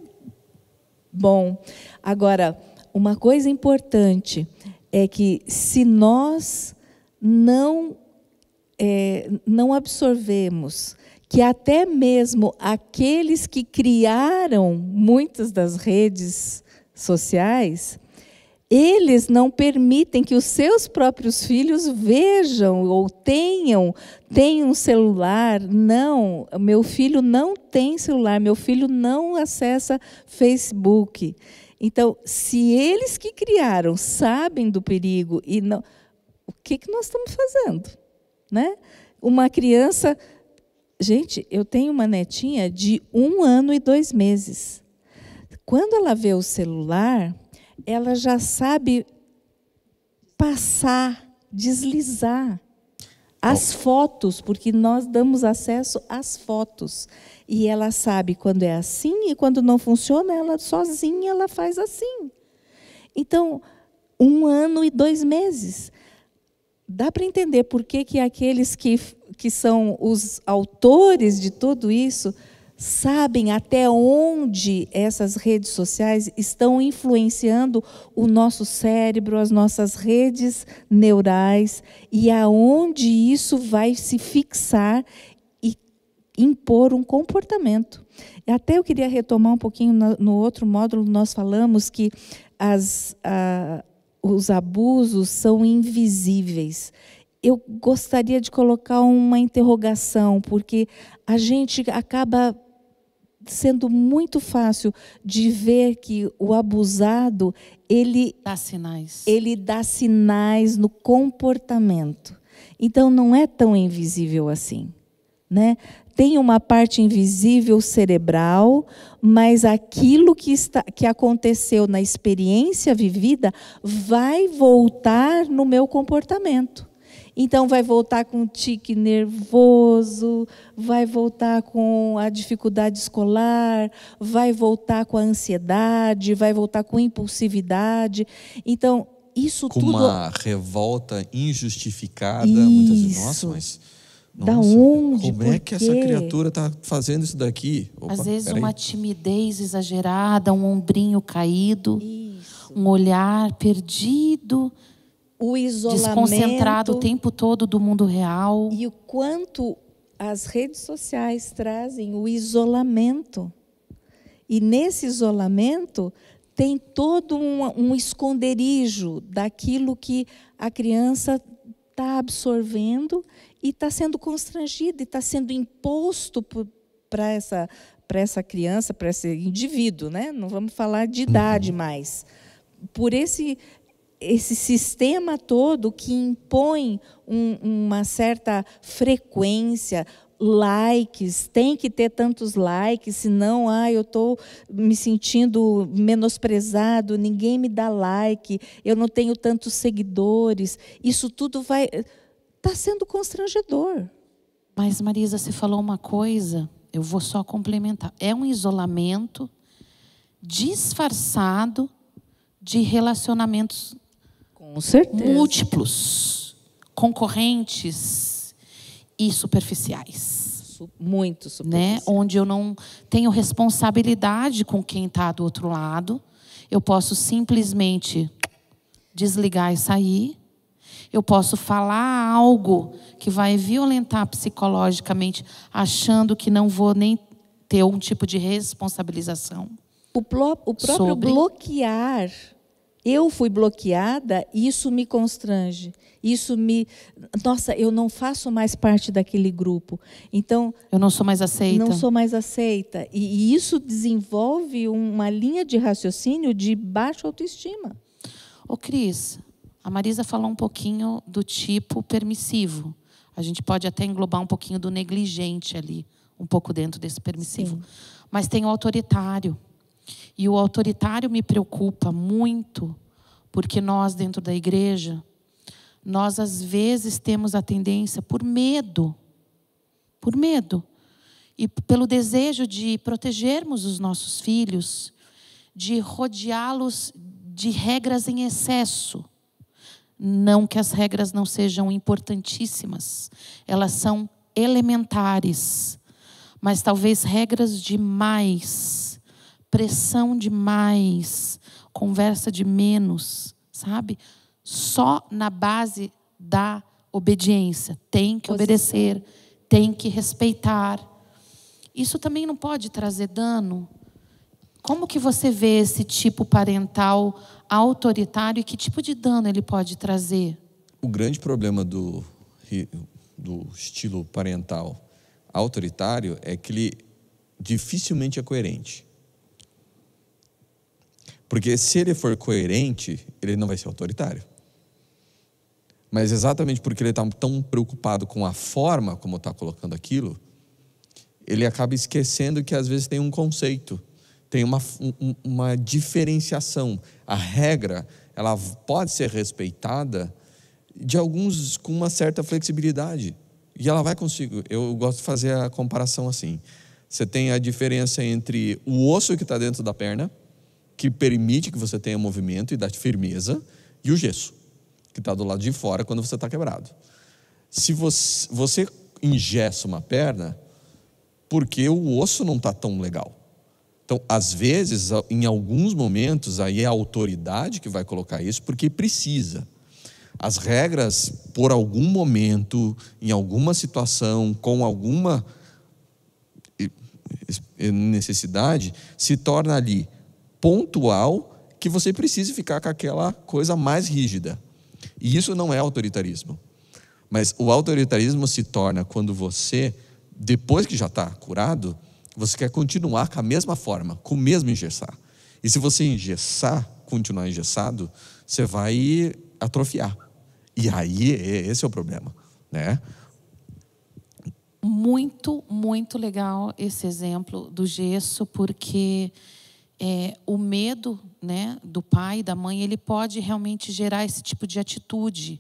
Speaker 6: bom. Agora, uma coisa importante é que se nós não absorvemos que até mesmo aqueles que criaram muitas das redes sociais, eles não permitem que os seus próprios filhos vejam ou tenham celular. Não, meu filho não tem celular, meu filho não acessa Facebook. Então, se eles que criaram sabem do perigo, e não, o que nós estamos fazendo? Né? Uma criança... Gente, eu tenho uma netinha de 1 ano e 2 meses. Quando ela vê o celular, ela já sabe passar, deslizar as fotos, porque nós damos acesso às fotos. E ela sabe quando é assim, e quando não funciona, ela sozinha ela faz assim. Então, 1 ano e 2 meses. Dá para entender por que aqueles que são os autores de tudo isso sabem até onde essas redes sociais estão influenciando o nosso cérebro, as nossas redes neurais, e aonde isso vai se fixar e impor um comportamento. Até eu queria retomar um pouquinho no outro módulo, nós falamos que os abusos são invisíveis. Eu gostaria de colocar uma interrogação, porque a gente acaba sendo muito fácil de ver que o abusado, ele dá sinais no comportamento. Então, não é tão invisível assim, né? Tem uma parte invisível cerebral, mas aquilo que aconteceu na experiência vivida vai voltar no meu comportamento. Então, vai voltar com um tique nervoso, vai voltar com a dificuldade escolar, vai voltar com a ansiedade, vai voltar com impulsividade. Então, isso
Speaker 7: com
Speaker 6: tudo...
Speaker 7: Com uma revolta injustificada, muitas vezes. Nossa, mas...
Speaker 6: Da onde?
Speaker 7: Como é que essa criatura está fazendo isso daqui? Opa,
Speaker 4: às vezes uma timidez exagerada, um ombrinho caído, um olhar perdido,
Speaker 6: o isolamento,
Speaker 4: desconcentrado o tempo todo do mundo real.
Speaker 6: E o quanto as redes sociais trazem o isolamento. E nesse isolamento tem todo um esconderijo daquilo que a criança está absorvendo e está sendo constrangida, e está sendo imposto para essa criança, para esse indivíduo, né? Não vamos falar de idade mais. Por esse sistema todo que impõe uma certa frequência, likes, tem que ter tantos likes, senão eu estou me sentindo menosprezado, ninguém me dá like, eu não tenho tantos seguidores. Isso tudo está sendo constrangedor.
Speaker 4: Mas, Marisa, você falou uma coisa, eu vou só complementar. É um isolamento disfarçado de relacionamentos
Speaker 6: com certeza
Speaker 4: múltiplos, concorrentes e superficiais.
Speaker 6: Muito superficiais.
Speaker 4: Né? Onde eu não tenho responsabilidade com quem está do outro lado. Eu posso simplesmente desligar e sair. Eu posso falar algo que vai violentar psicologicamente, achando que não vou nem ter um tipo de responsabilização.
Speaker 6: O próprio bloquear. Eu fui bloqueada, isso me constrange. Nossa, eu não faço mais parte daquele grupo. Então,
Speaker 4: eu não sou mais aceita.
Speaker 6: Não sou mais aceita. E isso desenvolve uma linha de raciocínio de baixa autoestima.
Speaker 4: Ô, Cris, a Marisa falou um pouquinho do tipo permissivo. A gente pode até englobar um pouquinho do negligente ali, um pouco dentro desse permissivo. Sim. Mas tem o autoritário. E o autoritário me preocupa muito, porque nós, dentro da igreja, nós às vezes temos a tendência, por medo, e pelo desejo de protegermos os nossos filhos, de rodeá-los de regras em excesso. Não que as regras não sejam importantíssimas, elas são elementares, mas talvez regras demais, pressão demais, conversa de menos, sabe? Só na base da obediência. Tem que obedecer, tem que respeitar. Isso também não pode trazer dano? Como que você vê esse tipo parental autoritário e que tipo de dano ele pode trazer?
Speaker 7: O grande problema do estilo parental autoritário é que ele dificilmente é coerente. Porque se ele for coerente, ele não vai ser autoritário. Mas exatamente porque ele está tão preocupado com a forma como está colocando aquilo, ele acaba esquecendo que às vezes tem um conceito, tem uma diferenciação. A regra, ela pode ser respeitada de alguns com uma certa flexibilidade. E ela vai consigo. Eu gosto de fazer a comparação assim. Você tem a diferença entre o osso que está dentro da perna, que permite que você tenha movimento e dá firmeza, e o gesso, que está do lado de fora quando você está quebrado. Se você engessa uma perna, porque o osso não está tão legal. Então, às vezes, em alguns momentos, aí é a autoridade que vai colocar isso, porque precisa. As regras, por algum momento, em alguma situação, com alguma necessidade, se torna ali pontual, que você precisa ficar com aquela coisa mais rígida. E isso não é autoritarismo. Mas o autoritarismo se torna quando você, depois que já está curado, você quer continuar com a mesma forma, com o mesmo engessar. E se você engessar, continuar engessado, você vai atrofiar. E aí, esse é o problema, né?
Speaker 4: Muito, muito legal esse exemplo do gesso, porque o medo, né, do pai e da mãe, ele pode realmente gerar esse tipo de atitude.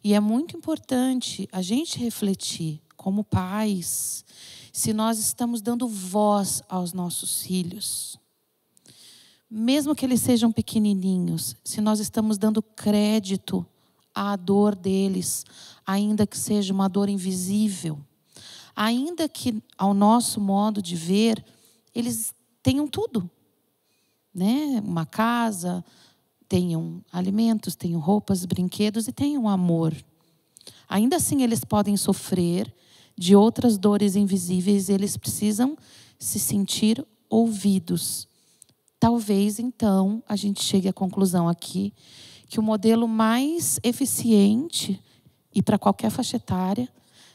Speaker 4: E é muito importante a gente refletir, como pais, se nós estamos dando voz aos nossos filhos. Mesmo que eles sejam pequenininhos, se nós estamos dando crédito à dor deles, ainda que seja uma dor invisível, ainda que, ao nosso modo de ver, eles tenham tudo, né? Uma casa, tenham alimentos, tenham roupas, brinquedos e tenham amor. Ainda assim, eles podem sofrer de outras dores invisíveis, eles precisam se sentir ouvidos. Talvez, então, a gente chegue à conclusão aqui que o modelo mais eficiente, e para qualquer faixa etária,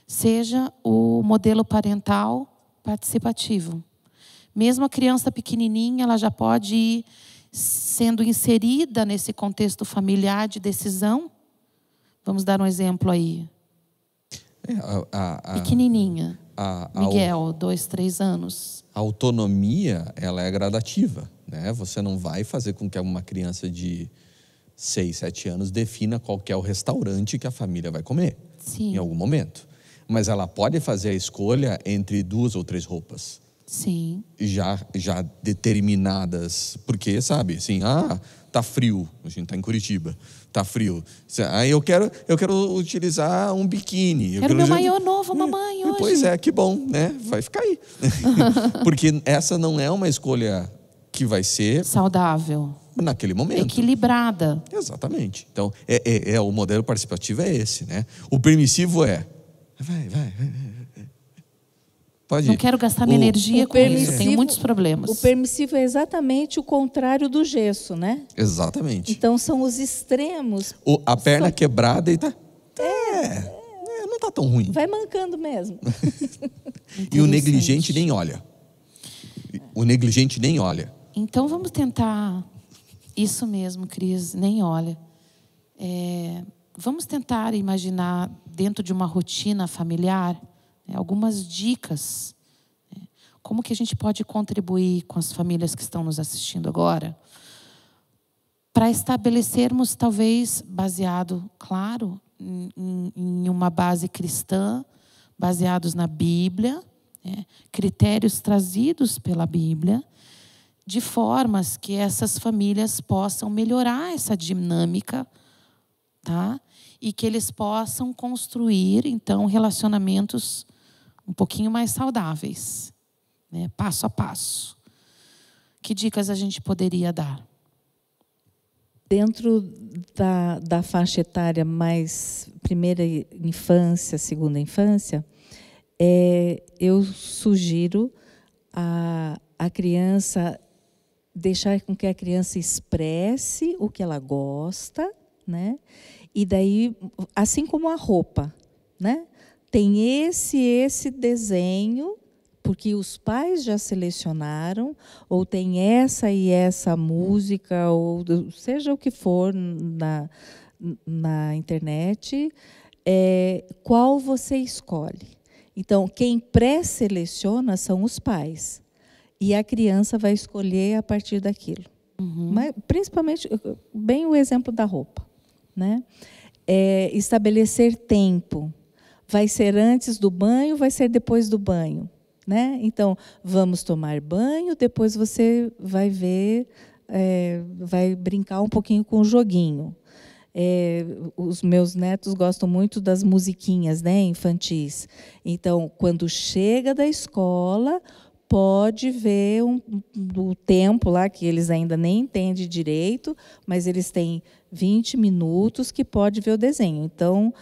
Speaker 4: seja o modelo parental participativo. Mesmo a criança pequenininha, ela já pode ir sendo inserida nesse contexto familiar de decisão. Vamos dar um exemplo aí. Pequenininha. Miguel, 2, 3 anos.
Speaker 7: A autonomia, ela é gradativa, né? Você não vai fazer com que uma criança de 6, 7 anos defina qual que é o restaurante que a família vai comer.
Speaker 4: Sim.
Speaker 7: Em algum momento. Mas ela pode fazer a escolha entre 2 ou 3 roupas.
Speaker 4: Sim.
Speaker 7: Já determinadas. Porque, sabe, assim, tá frio. A gente tá em Curitiba. Tá frio. Aí eu quero utilizar um biquíni.
Speaker 4: Quero meu maiô novo, mamãe, hoje.
Speaker 7: Pois é, que bom, né? Vai ficar aí. Porque essa não é uma escolha que vai ser
Speaker 4: saudável.
Speaker 7: Naquele momento.
Speaker 4: Equilibrada.
Speaker 7: Exatamente. Então, o modelo participativo é esse, né? O permissivo é... Vai. Pode ir.
Speaker 4: Não quero gastar minha energia com isso, tenho muitos problemas.
Speaker 6: O permissivo é exatamente o contrário do gesso, né?
Speaker 7: Exatamente.
Speaker 6: Então, são os extremos.
Speaker 7: A perna quebrada e tá... não tá tão ruim.
Speaker 6: Vai mancando mesmo.
Speaker 7: E o negligente nem olha.
Speaker 4: Então, vamos tentar... Isso mesmo, Cris, nem olha. Vamos tentar imaginar, dentro de uma rotina familiar, algumas dicas. Como que a gente pode contribuir com as famílias que estão nos assistindo agora, para estabelecermos, talvez, baseado, claro, em uma base cristã, baseados na Bíblia, né? Critérios trazidos pela Bíblia, de formas que essas famílias possam melhorar essa dinâmica, tá? E que eles possam construir, então, relacionamentos um pouquinho mais saudáveis, né? Passo a passo. Que dicas a gente poderia dar?
Speaker 6: Dentro da faixa etária mais primeira infância, segunda infância, eu sugiro a criança deixar com que a criança expresse o que ela gosta, né? E daí, assim como a roupa, né? Tem esse desenho, porque os pais já selecionaram, ou tem essa e essa música, ou seja o que for na internet, qual você escolhe. Então, quem pré-seleciona são os pais. E a criança vai escolher a partir daquilo. Mas, principalmente, bem o exemplo da roupa, né? Estabelecer tempo. Vai ser antes do banho, vai ser depois do banho, né? Então, vamos tomar banho, depois você vai ver, vai brincar um pouquinho com o joguinho. Os meus netos gostam muito das musiquinhas, né, infantis. Então, quando chega da escola, pode ver o tempo lá, que eles ainda nem entendem direito, mas eles têm 20 minutos que pode ver o desenho. Então,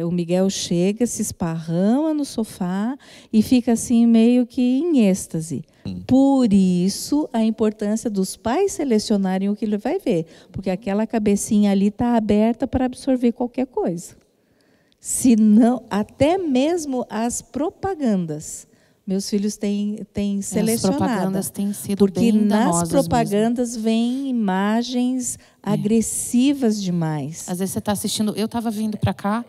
Speaker 6: o Miguel chega, se esparrama no sofá e fica assim meio que em êxtase. Por isso, a importância dos pais selecionarem o que ele vai ver, porque aquela cabecinha ali está aberta para absorver qualquer coisa. Se não, até mesmo as propagandas. Meus filhos têm selecionado.
Speaker 4: As propagandas têm sido
Speaker 6: porque
Speaker 4: bem
Speaker 6: nas
Speaker 4: danosas
Speaker 6: propagandas
Speaker 4: mesmo.
Speaker 6: Vêm imagens agressivas demais.
Speaker 4: Às vezes você está assistindo... Eu estava vindo para cá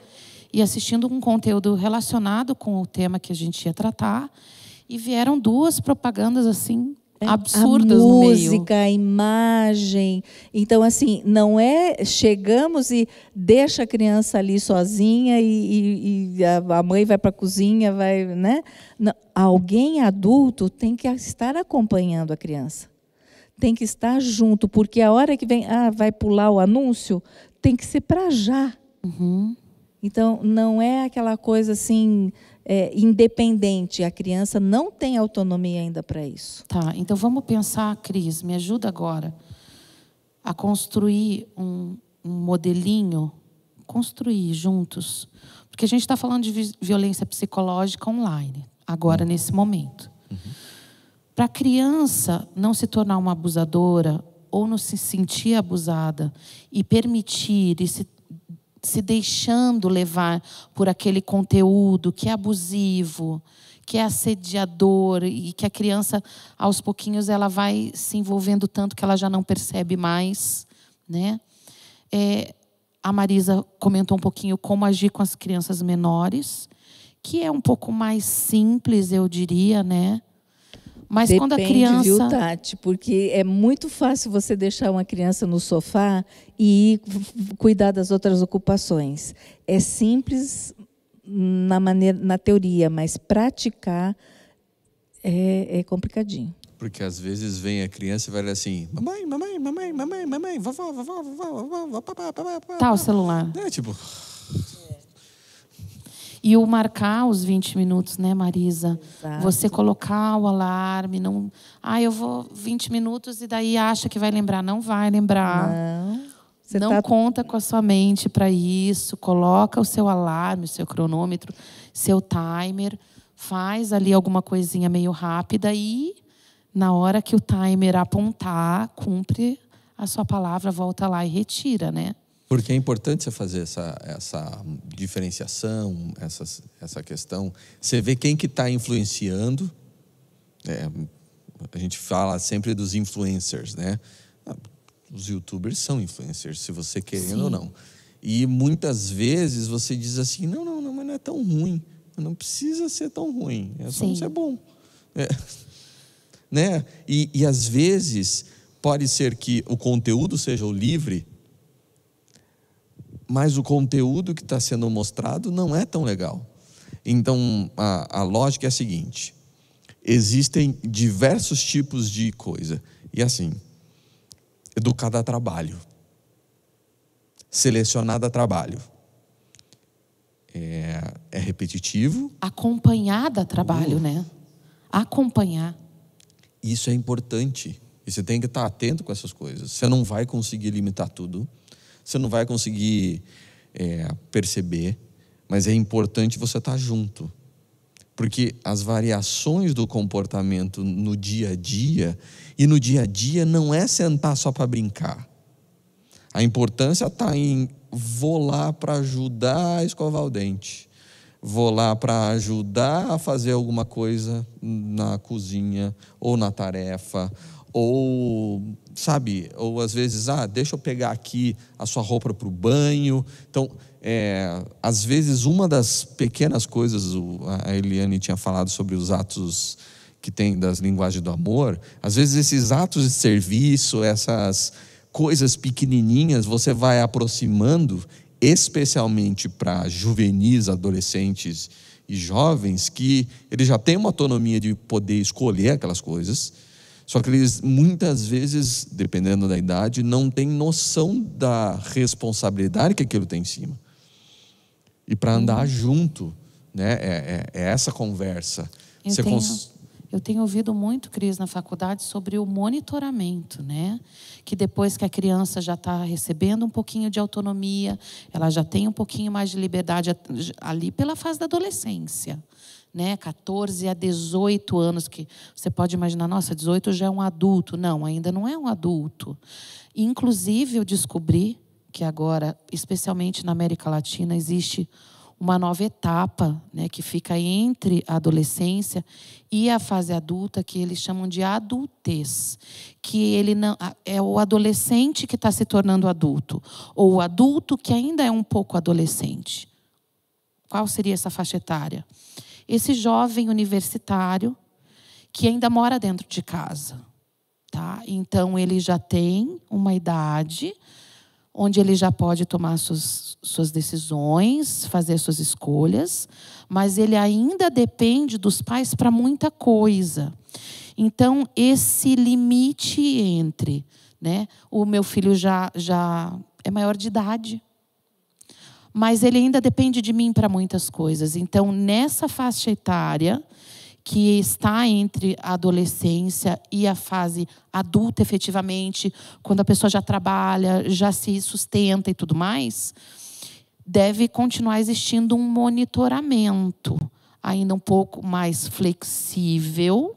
Speaker 4: e assistindo um conteúdo relacionado com o tema que a gente ia tratar, e vieram 2 propagandas assim absurdas no meio. A
Speaker 6: música, a imagem. Então, assim, não chegamos e deixa a criança ali sozinha e a mãe vai para a cozinha, vai, né? Não, alguém adulto tem que estar acompanhando a criança. Tem que estar junto, porque a hora que vem, vai pular o anúncio, tem que ser para já. Então, não é aquela coisa assim... independente, a criança não tem autonomia ainda para isso.
Speaker 4: Tá, então vamos pensar, Cris, me ajuda agora a construir um modelinho, construir juntos, porque a gente está falando de violência psicológica online, agora nesse momento. Para a criança não se tornar uma abusadora ou não se sentir abusada e permitir e se deixando levar por aquele conteúdo que é abusivo, que é assediador, e que a criança, aos pouquinhos, ela vai se envolvendo tanto que ela já não percebe mais, né? A Marisa comentou um pouquinho como agir com as crianças menores, que é um pouco mais simples, eu diria, né? Mas
Speaker 6: depende,
Speaker 4: quando a criança...
Speaker 6: viu, Tati? Porque é muito fácil você deixar uma criança no sofá e ir cuidar das outras ocupações. É simples na teoria, mas praticar é complicadinho.
Speaker 7: Porque às vezes vem a criança e vai assim, mamãe, mamãe, mamãe, mamãe, mamãe, vovó, vovó, vovó, vovó, papá, papá.
Speaker 4: Tá o celular.
Speaker 7: Tipo...
Speaker 4: E o marcar os 20 minutos, né, Marisa?
Speaker 6: Exato.
Speaker 4: Você colocar o alarme, não... eu vou 20 minutos e daí acha que vai lembrar. Não vai lembrar. Não conta com a sua mente para isso. Coloca o seu alarme, o seu cronômetro, seu timer. Faz ali alguma coisinha meio rápida e, na hora que o timer apontar, cumpre a sua palavra, volta lá e retira, né?
Speaker 7: Porque é importante você fazer essa diferenciação, essa questão. Você vê quem que está influenciando. A gente fala sempre dos influencers, né? Os youtubers são influencers, se você querendo ou não. E muitas vezes você diz assim, não, mas não é tão ruim. Não precisa ser tão ruim, é só ser bom. Né? E às vezes pode ser que o conteúdo seja o livre, mas o conteúdo que está sendo mostrado não é tão legal. Então, a lógica é a seguinte, existem diversos tipos de coisa. E assim, educada a trabalho, selecionada a trabalho. É repetitivo.
Speaker 4: Acompanhada a trabalho, né? Acompanhar.
Speaker 7: Isso é importante. E você tem que estar atento com essas coisas. Você não vai conseguir limitar tudo. Você não vai conseguir perceber. Mas é importante você estar junto. Porque as variações do comportamento no dia a dia, e no dia a dia não é sentar só para brincar. A importância está em vou lá para ajudar a escovar o dente, vou lá para ajudar a fazer alguma coisa na cozinha ou na tarefa, ou, sabe, ou às vezes, deixa eu pegar aqui a sua roupa para o banho. Então, às vezes, uma das pequenas coisas, a Eliane tinha falado sobre os atos que tem das linguagens do amor, às vezes esses atos de serviço, essas coisas pequenininhas, você vai aproximando, especialmente para juvenis, adolescentes e jovens, que eles já têm uma autonomia de poder escolher aquelas coisas, só que eles muitas vezes, dependendo da idade, não têm noção da responsabilidade que aquilo tem em cima. E para andar junto, né, é essa conversa.
Speaker 4: Eu tenho ouvido muito, Cris, na faculdade sobre o monitoramento, né? Que depois que a criança já está recebendo um pouquinho de autonomia, ela já tem um pouquinho mais de liberdade ali pela fase da adolescência, né? 14 a 18 anos, que você pode imaginar, nossa, 18 já é um adulto. Não, ainda não é um adulto. Inclusive, eu descobri que agora, especialmente na América Latina, existe uma nova etapa, né, que fica entre a adolescência e a fase adulta, que eles chamam de adultez, que ele não é o adolescente que está se tornando adulto, ou o adulto que ainda é um pouco adolescente. Qual seria essa faixa etária? Esse jovem universitário que ainda mora dentro de casa, tá? Então ele já tem uma idade onde ele já pode tomar suas decisões, fazer suas escolhas, mas ele ainda depende dos pais para muita coisa. Então, esse limite entre, né, o meu filho já é maior de idade, mas ele ainda depende de mim para muitas coisas. Então, nessa faixa etária, que está entre a adolescência e a fase adulta, efetivamente, quando a pessoa já trabalha, já se sustenta e tudo mais, deve continuar existindo um monitoramento, ainda um pouco mais flexível,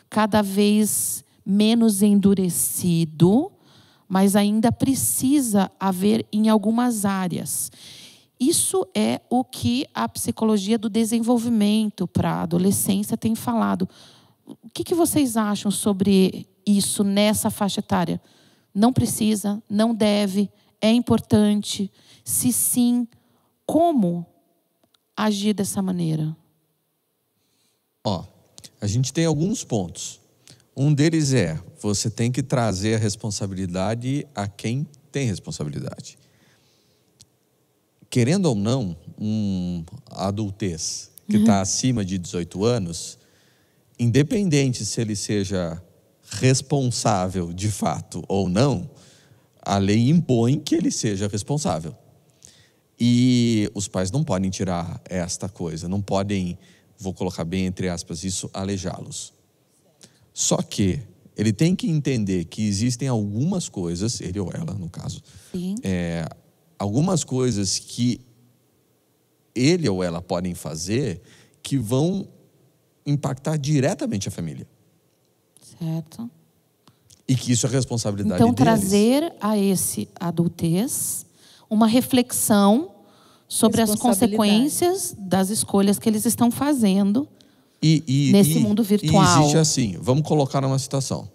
Speaker 4: cada vez menos endurecido, mas ainda precisa haver em algumas áreas. Isso é o que a psicologia do desenvolvimento para a adolescência tem falado. O que vocês acham sobre isso nessa faixa etária? Não precisa, não deve, é importante? Se sim, como agir dessa maneira?
Speaker 7: A gente tem alguns pontos. Um deles você tem que trazer a responsabilidade a quem tem responsabilidade. Querendo ou não, um adultez que está acima de 18 anos, independente se ele seja responsável de fato ou não, a lei impõe que ele seja responsável. E os pais não podem tirar esta coisa, não podem, vou colocar bem entre aspas isso, aleijá-los. Só que ele tem que entender que existem algumas coisas, ele ou ela no caso, algumas coisas que ele ou ela podem fazer que vão impactar diretamente a família.
Speaker 4: Certo.
Speaker 7: E que isso é responsabilidade
Speaker 4: deles. Então,
Speaker 7: trazer
Speaker 4: a esse adultez uma reflexão sobre as consequências das escolhas que eles estão fazendo nesse mundo virtual.
Speaker 7: E existe assim, vamos colocar numa situação.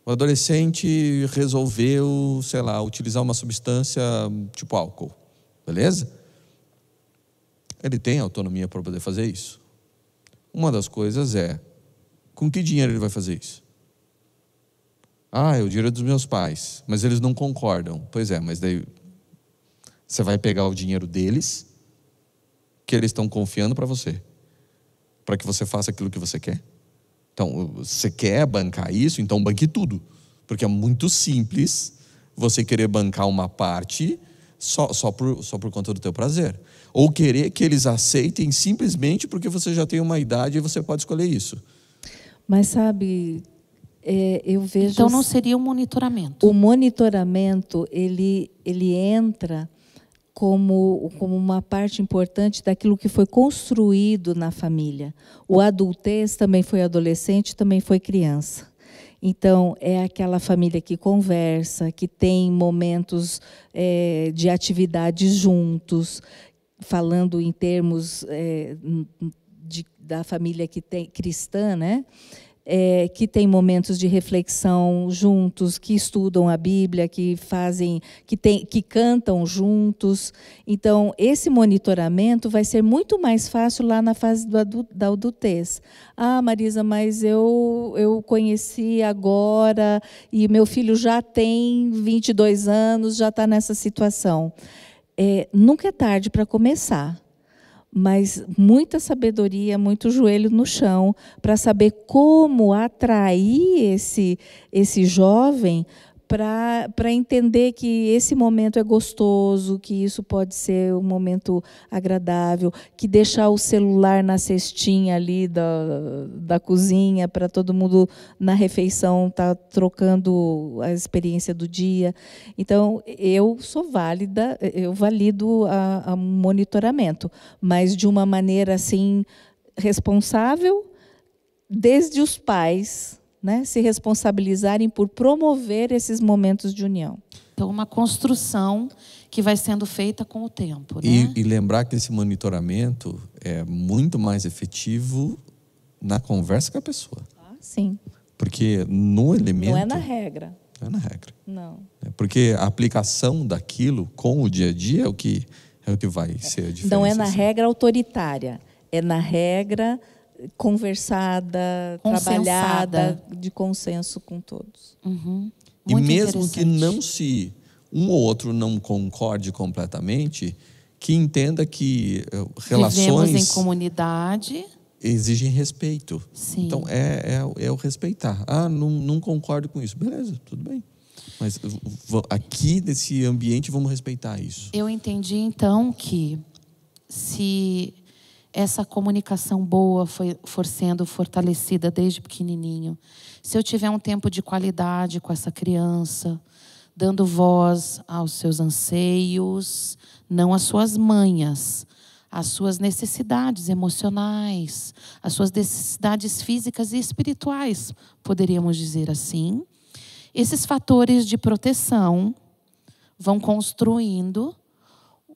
Speaker 7: O adolescente resolveu, sei lá, utilizar uma substância tipo álcool. Beleza? Ele tem autonomia para poder fazer isso. Uma das coisas com que dinheiro ele vai fazer isso? É o dinheiro dos meus pais, mas eles não concordam. Pois mas daí você vai pegar o dinheiro deles, que eles estão confiando para você, para que você faça aquilo que você quer? Então, você quer bancar isso? Então banque tudo. Porque é muito simples você querer bancar uma parte só por conta do teu prazer. Ou querer que eles aceitem simplesmente porque você já tem uma idade e você pode escolher isso.
Speaker 6: Mas sabe, eu vejo...
Speaker 4: Então não seria um monitoramento.
Speaker 6: O monitoramento, ele entra como uma parte importante daquilo que foi construído na família. O adultez também foi adolescente, também foi criança. Então, é aquela família que conversa, que tem momentos de atividades juntos, falando em termos da família que tem, cristã, né? Que tem momentos de reflexão juntos, que estudam a Bíblia, que cantam juntos. Então, esse monitoramento vai ser muito mais fácil lá na fase da adultez. Ah, Marisa, mas eu conheci agora e meu filho já tem 22 anos, já está nessa situação. Nunca é tarde para começar. Mas muita sabedoria, muito joelho no chão, para saber como atrair esse jovem para entender que esse momento é gostoso, que isso pode ser um momento agradável, que deixar o celular na cestinha ali da cozinha para todo mundo na refeição estar trocando a experiência do dia. Então, eu sou válida, eu valido a monitoramento, mas de uma maneira assim responsável, desde os pais, né, se responsabilizarem por promover esses momentos de união.
Speaker 4: Então, uma construção que vai sendo feita com o tempo. Né?
Speaker 7: E lembrar que esse monitoramento é muito mais efetivo na conversa com a pessoa.
Speaker 6: Sim.
Speaker 7: Porque no elemento...
Speaker 6: Não é na regra.
Speaker 7: Não é na regra.
Speaker 6: Não.
Speaker 7: Porque a aplicação daquilo com o dia a dia é o que vai ser a diferença.
Speaker 6: Não é na regra autoritária. É na regra... conversada, trabalhada, de consenso com todos.
Speaker 4: Uhum.
Speaker 7: E mesmo que um ou outro não concorde completamente, que entenda que relações...
Speaker 4: Vivemos em comunidade...
Speaker 7: exigem respeito.
Speaker 4: Sim.
Speaker 7: Então, é o respeitar. Ah, não concordo com isso. Beleza, tudo bem. Mas aqui, nesse ambiente, vamos respeitar isso.
Speaker 4: Eu entendi, então, que se... essa comunicação boa for sendo fortalecida desde pequenininho. Se eu tiver um tempo de qualidade com essa criança, dando voz aos seus anseios, não às suas manhas, às suas necessidades emocionais, às suas necessidades físicas e espirituais, poderíamos dizer assim. Esses fatores de proteção vão construindo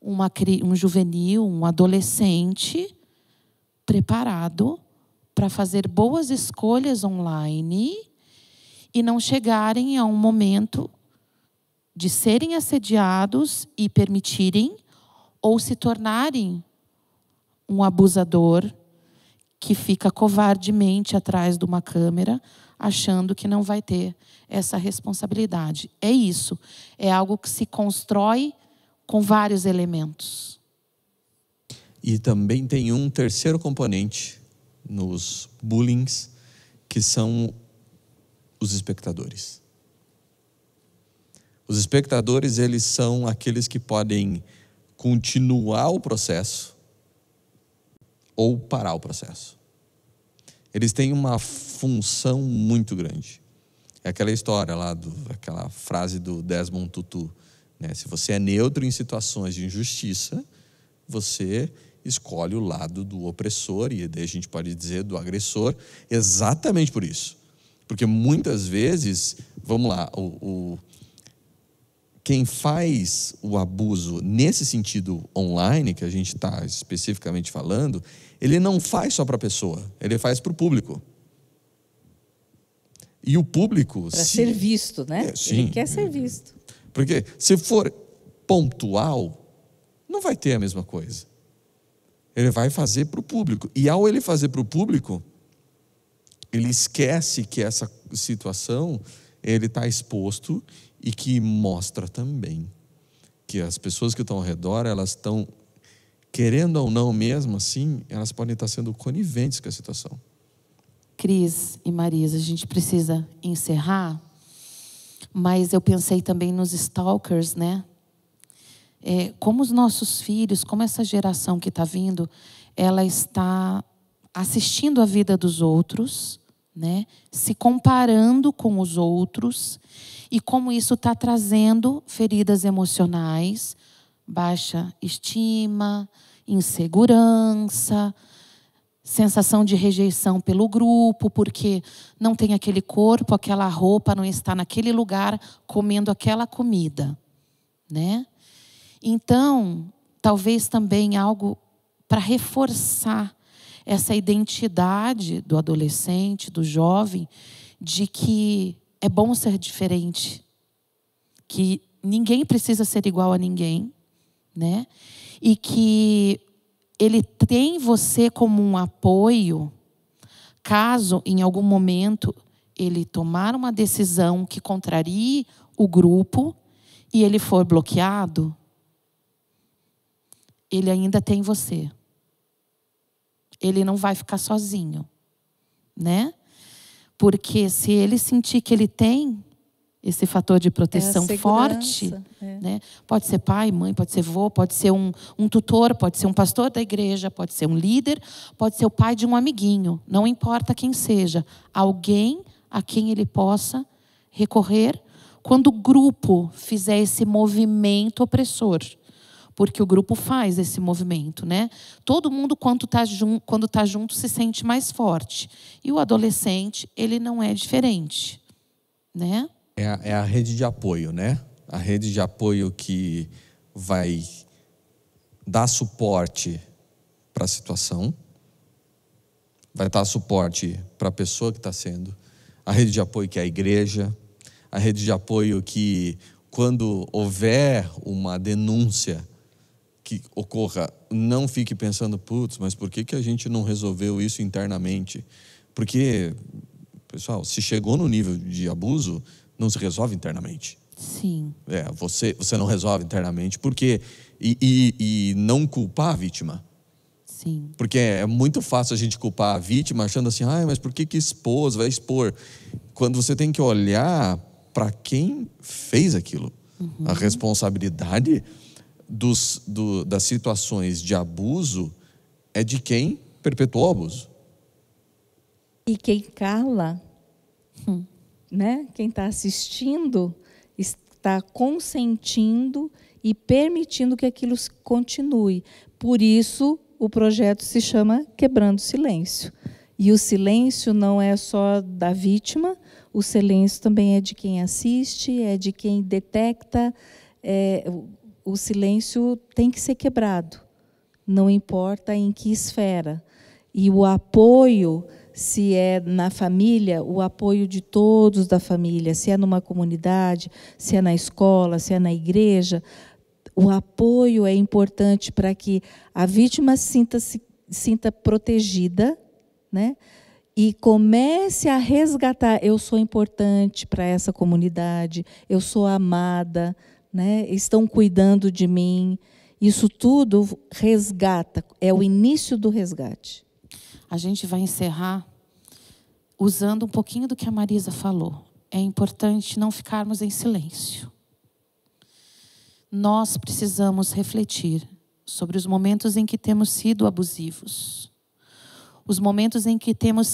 Speaker 4: um juvenil, um adolescente preparado para fazer boas escolhas online e não chegarem a um momento de serem assediados e permitirem ou se tornarem um abusador que fica covardemente atrás de uma câmera achando que não vai ter essa responsabilidade. É isso. É algo que se constrói com vários elementos.
Speaker 7: E também tem um terceiro componente nos bullings, que são os espectadores. Os espectadores, eles são aqueles que podem continuar o processo ou parar o processo. Eles têm uma função muito grande. É aquela história lá, aquela frase do Desmond Tutu, né? Se você é neutro em situações de injustiça, você escolhe o lado do opressor, e daí a gente pode dizer do agressor, exatamente por isso. Porque muitas vezes, vamos lá, quem faz o abuso nesse sentido online, que a gente está especificamente falando, ele não faz só para a pessoa, ele faz para o público. E o público...
Speaker 6: Para ser visto, né?
Speaker 7: Sim,
Speaker 6: ele quer ser visto.
Speaker 7: Porque se for pontual, não vai ter a mesma coisa. Ele vai fazer para o público. E ao ele fazer para o público, ele esquece que essa situação ele está exposto e que mostra também que as pessoas que estão ao redor, elas estão, querendo ou não mesmo assim, elas podem estar sendo coniventes com a situação.
Speaker 4: Cris e Marisa, a gente precisa encerrar, mas eu pensei também nos stalkers, né? Como os nossos filhos, como essa geração que está vindo, ela está assistindo a vida dos outros, né? Se comparando com os outros, e como isso está trazendo feridas emocionais, baixa estima, insegurança, sensação de rejeição pelo grupo, porque não tem aquele corpo, aquela roupa, não está naquele lugar comendo aquela comida, né? Então, talvez também algo para reforçar essa identidade do adolescente, do jovem, de que é bom ser diferente, que ninguém precisa ser igual a ninguém, né? E que ele tem você como um apoio, caso em algum momento ele tomar uma decisão que contrarie o grupo e ele for bloqueado, ele ainda tem você. Ele não vai ficar sozinho, né? Porque se ele sentir que ele tem esse fator de proteção forte, né? Pode ser pai, mãe, pode ser vô, pode ser um tutor, pode ser um pastor da igreja, pode ser um líder, pode ser o pai de um amiguinho, não importa quem seja, alguém a quem ele possa recorrer quando o grupo fizer esse movimento opressor. Porque o grupo faz esse movimento, né? Todo mundo, quando tá junto, se sente mais forte. E o adolescente, ele não é diferente, né?
Speaker 7: É a rede de apoio, né? A rede de apoio que vai dar suporte para a situação, vai dar suporte para a pessoa que está sendo, a rede de apoio que é a igreja, a rede de apoio que, quando houver uma denúncia que ocorra, não fique pensando, putz, mas por que a gente não resolveu isso internamente? Porque, pessoal, se chegou no nível de abuso, não se resolve internamente.
Speaker 4: Sim.
Speaker 7: Você não resolve internamente, porque e não culpar a vítima.
Speaker 4: Sim.
Speaker 7: Porque é muito fácil a gente culpar a vítima achando assim, mas por que expôs, vai expor? Quando você tem que olhar para quem fez aquilo. A responsabilidade das situações de abuso é de quem perpetuou o abuso.
Speaker 6: E quem cala, né? Quem está assistindo, está consentindo e permitindo que aquilo continue. Por isso, o projeto se chama Quebrando o Silêncio. E o silêncio não é só da vítima, o silêncio também é de quem assiste, é de quem detecta. O silêncio tem que ser quebrado, não importa em que esfera. E o apoio, se é na família, o apoio de todos da família, se é numa comunidade, se é na escola, se é na igreja, o apoio é importante para que a vítima sinta protegida, né? E comece a resgatar, eu sou importante para essa comunidade, eu sou amada, né? Estão cuidando de mim. Isso tudo resgata, é o início do resgate.
Speaker 4: A gente vai encerrar usando um pouquinho do que a Marisa falou. É importante não ficarmos em silêncio. Nós precisamos refletir sobre os momentos em que temos sido abusivos. Os momentos em que temos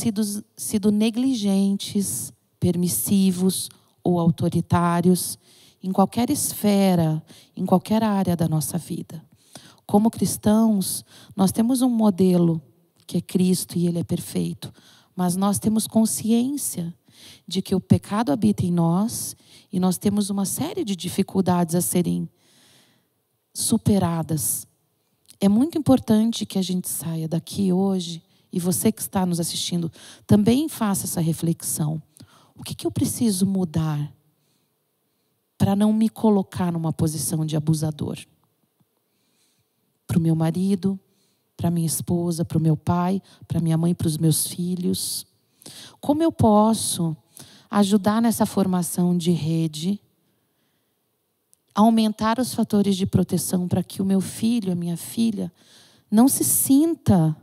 Speaker 4: sido negligentes, permissivos ou autoritários, em qualquer esfera, em qualquer área da nossa vida. Como cristãos, nós temos um modelo que é Cristo e Ele é perfeito, mas nós temos consciência de que o pecado habita em nós e nós temos uma série de dificuldades a serem superadas. É muito importante que a gente saia daqui hoje, e você que está nos assistindo também faça essa reflexão. O que eu preciso mudar para não me colocar numa posição de abusador? Para o meu marido, para minha esposa, para o meu pai, para minha mãe, para os meus filhos. Como eu posso ajudar nessa formação de rede, aumentar os fatores de proteção para que o meu filho, a minha filha, não se sinta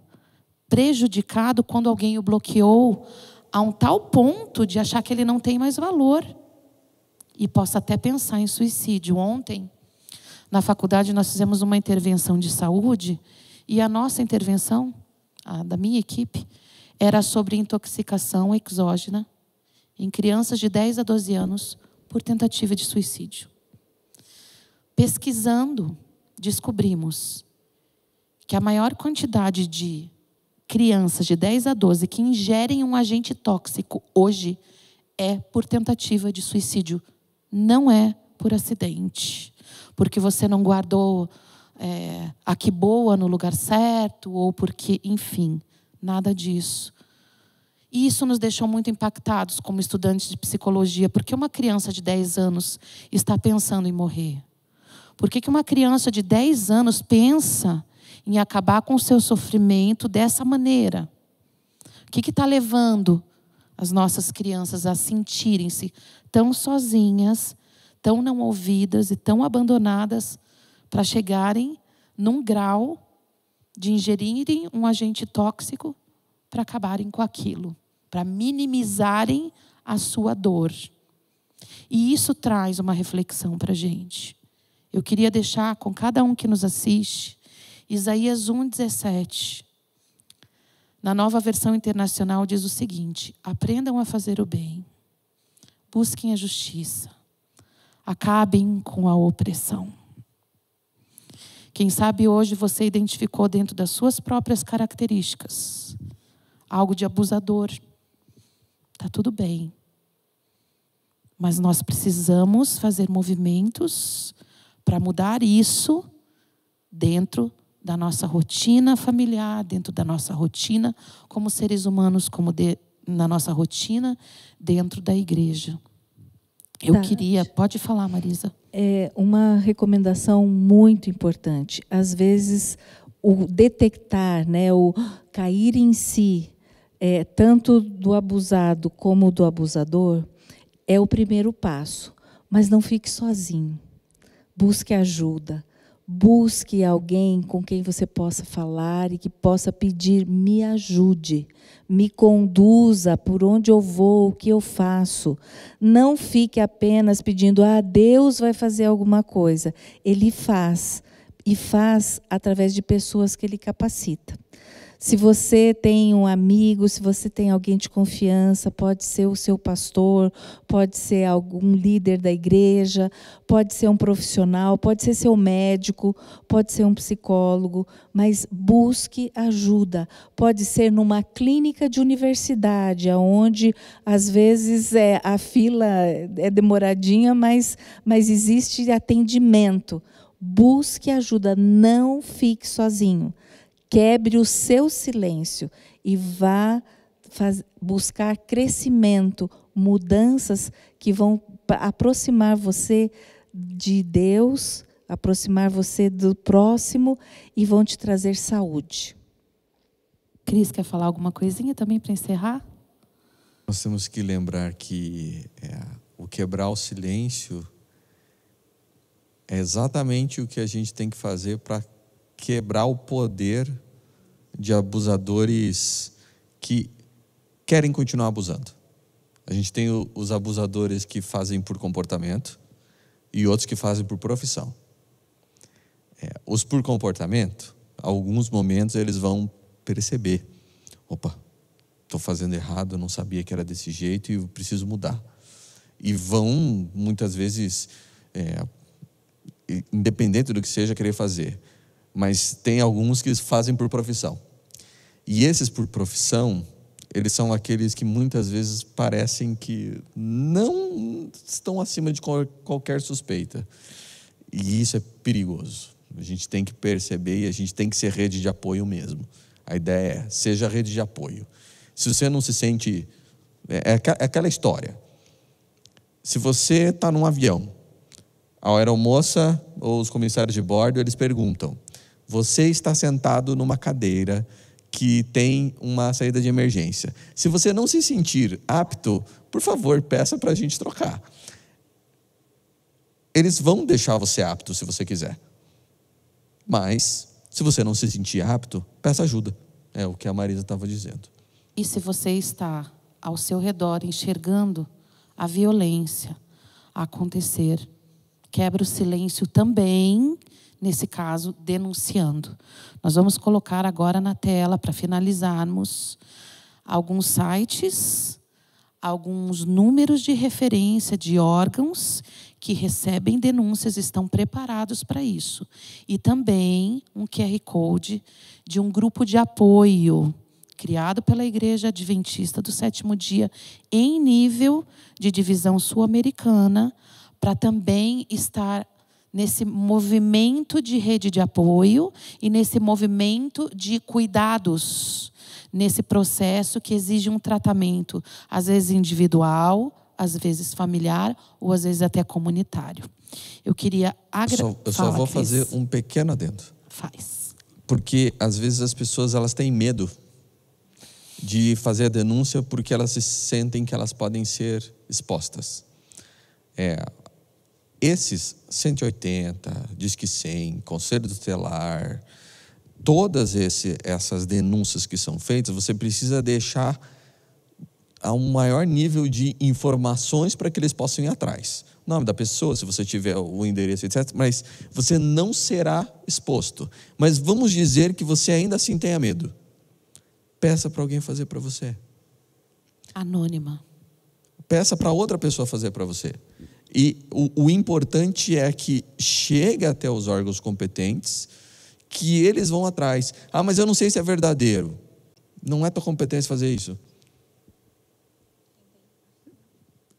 Speaker 4: prejudicado quando alguém o bloqueou a um tal ponto de achar que ele não tem mais valor e possa até pensar em suicídio. Ontem, na faculdade, nós fizemos uma intervenção de saúde e a nossa intervenção, a da minha equipe, era sobre intoxicação exógena em crianças de 10 a 12 anos por tentativa de suicídio. Pesquisando, descobrimos que a maior quantidade de crianças de 10 a 12 que ingerem um agente tóxico hoje é por tentativa de suicídio. Não é por acidente. Porque você não guardou a que boa no lugar certo, ou porque, enfim, nada disso. E isso nos deixou muito impactados como estudantes de psicologia. Por que uma criança de 10 anos está pensando em morrer? Por que uma criança de 10 anos pensa em acabar com o seu sofrimento dessa maneira? O que está levando as nossas crianças a sentirem-se tão sozinhas, tão não ouvidas e tão abandonadas para chegarem num grau de ingerirem um agente tóxico para acabarem com aquilo, para minimizarem a sua dor? E isso traz uma reflexão para a gente. Eu queria deixar com cada um que nos assiste Isaías 1,17. Na Nova Versão Internacional diz o seguinte: aprendam a fazer o bem, busquem a justiça, acabem com a opressão. Quem sabe hoje você identificou dentro das suas próprias características algo de abusador. Está tudo bem. Mas nós precisamos fazer movimentos para mudar isso dentro da nossa rotina familiar, dentro da nossa rotina como seres humanos, na nossa rotina dentro da igreja. Eu queria... Pode falar, Marisa.
Speaker 6: É uma recomendação muito importante. Às vezes, o detectar, o cair em si, tanto do abusado como do abusador, é o primeiro passo. Mas não fique sozinho. Busque ajuda. Busque alguém com quem você possa falar e que possa pedir: me ajude, me conduza por onde eu vou, o que eu faço. Não fique apenas pedindo: Deus vai fazer alguma coisa. Ele faz, e faz através de pessoas que Ele capacita. Se você tem um amigo, se você tem alguém de confiança, pode ser o seu pastor, pode ser algum líder da igreja, pode ser um profissional, pode ser seu médico, pode ser um psicólogo, mas busque ajuda. Pode ser numa clínica de universidade, onde às vezes a fila é demoradinha, mas existe atendimento. Busque ajuda, não fique sozinho. Quebre o seu silêncio e vá buscar crescimento, mudanças que vão aproximar você de Deus, aproximar você do próximo e vão te trazer saúde.
Speaker 4: Cris, quer falar alguma coisinha também para encerrar?
Speaker 7: Nós temos que lembrar que o quebrar o silêncio é exatamente o que a gente tem que fazer para quebrar o poder de abusadores que querem continuar abusando. A gente tem os abusadores que fazem por comportamento e outros que fazem por profissão. Os por comportamento, alguns momentos eles vão perceber: opa, estou fazendo errado, eu não sabia que era desse jeito e eu preciso mudar. E vão, muitas vezes, independente do que seja, querer fazer. Mas tem alguns que fazem por profissão. E esses por profissão, eles são aqueles que muitas vezes parecem que não estão acima de qualquer suspeita. E isso é perigoso. A gente tem que perceber e a gente tem que ser rede de apoio mesmo. A ideia é: seja rede de apoio. Se você não se sente... É aquela história. Se você está num avião, a aeromoça ou os comissários de bordo, eles perguntam: você está sentado numa cadeira que tem uma saída de emergência. Se você não se sentir apto, por favor, peça para a gente trocar. Eles vão deixar você apto se você quiser. Mas, se você não se sentir apto, peça ajuda. É o que a Marisa estava dizendo.
Speaker 4: E se você está ao seu redor enxergando a violência acontecer, quebra o silêncio também, nesse caso, denunciando. Nós vamos colocar agora na tela, para finalizarmos, alguns sites, alguns números de referência de órgãos que recebem denúncias, estão preparados para isso. E também um QR Code de um grupo de apoio criado pela Igreja Adventista do Sétimo Dia em nível de divisão sul-americana, para também estar nesse movimento de rede de apoio e nesse movimento de cuidados, nesse processo que exige um tratamento, às vezes individual, às vezes familiar ou às vezes até comunitário. Eu queria agradecer.
Speaker 7: Eu só vou fazer um pequeno adendo.
Speaker 4: Faz.
Speaker 7: Porque às vezes as pessoas elas têm medo de fazer a denúncia porque elas se sentem que elas podem ser expostas. Esses 180, Disque 100, Conselho Tutelar, todas essas denúncias que são feitas, você precisa deixar a um maior nível de informações para que eles possam ir atrás. O nome da pessoa, se você tiver o endereço, etc. Mas você não será exposto. Mas vamos dizer que você ainda assim tenha medo. Peça para alguém fazer para você.
Speaker 4: Anônima.
Speaker 7: Peça para outra pessoa fazer para você. E o importante é que chegue até os órgãos competentes, que eles vão atrás. Ah, mas eu não sei se é verdadeiro. Não é tua competência fazer isso.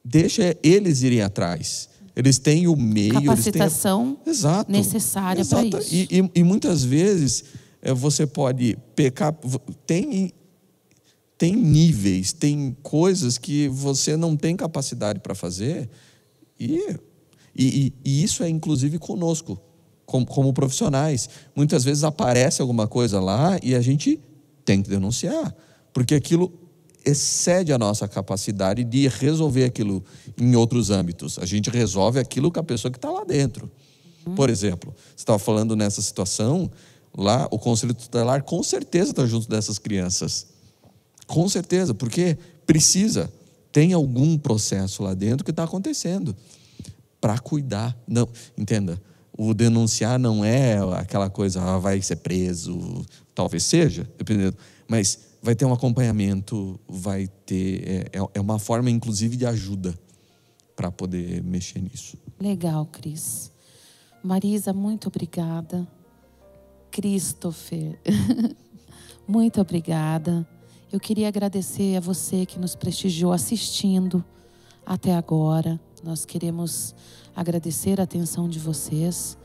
Speaker 7: Deixa eles irem atrás. Eles têm o meio,
Speaker 4: capacitação
Speaker 7: eles têm
Speaker 4: necessária para isso.
Speaker 7: E muitas vezes você pode pecar. Tem níveis, tem coisas que você não tem capacidade para fazer. E isso é inclusive conosco, como profissionais. Muitas vezes aparece alguma coisa lá e a gente tem que denunciar, porque aquilo excede a nossa capacidade de resolver aquilo em outros âmbitos. A gente resolve aquilo com a pessoa que está lá dentro. Por exemplo, você estava falando nessa situação, lá o Conselho Tutelar com certeza está junto dessas crianças. Com certeza, porque precisa. Tem algum processo lá dentro que está acontecendo para cuidar. Não, entenda, o denunciar não é aquela coisa, vai ser preso, talvez seja, dependendo, mas vai ter um acompanhamento, vai ter, é uma forma inclusive de ajuda para poder mexer nisso.
Speaker 4: Legal, Cris. Marisa, muito obrigada. Christopher, muito obrigada. Eu queria agradecer a você que nos prestigiou assistindo até agora. Nós queremos agradecer a atenção de vocês,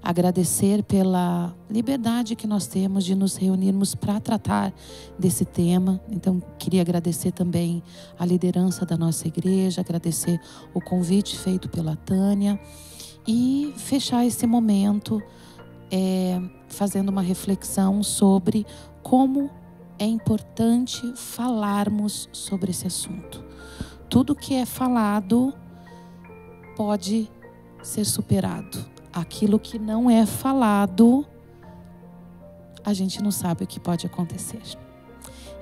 Speaker 4: agradecer pela liberdade que nós temos de nos reunirmos para tratar desse tema. Então, queria agradecer também a liderança da nossa igreja, agradecer o convite feito pela Tânia e fechar esse momento fazendo uma reflexão sobre como é importante falarmos sobre esse assunto. Tudo que é falado pode ser superado. Aquilo que não é falado, a gente não sabe o que pode acontecer.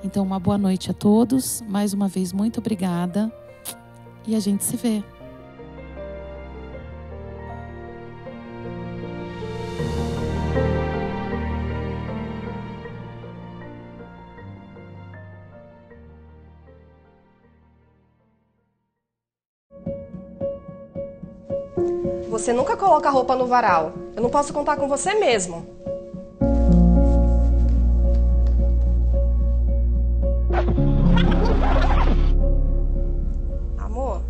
Speaker 4: Então, uma boa noite a todos. Mais uma vez, muito obrigada. E a gente se vê.
Speaker 11: Você nunca coloca a roupa no varal. Eu não posso contar com você mesmo. Amor,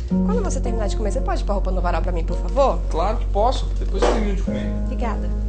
Speaker 11: quando você terminar de comer, você pode pôr a roupa no varal pra mim, por favor?
Speaker 2: Claro que posso. Depois eu termino de comer.
Speaker 11: Obrigada.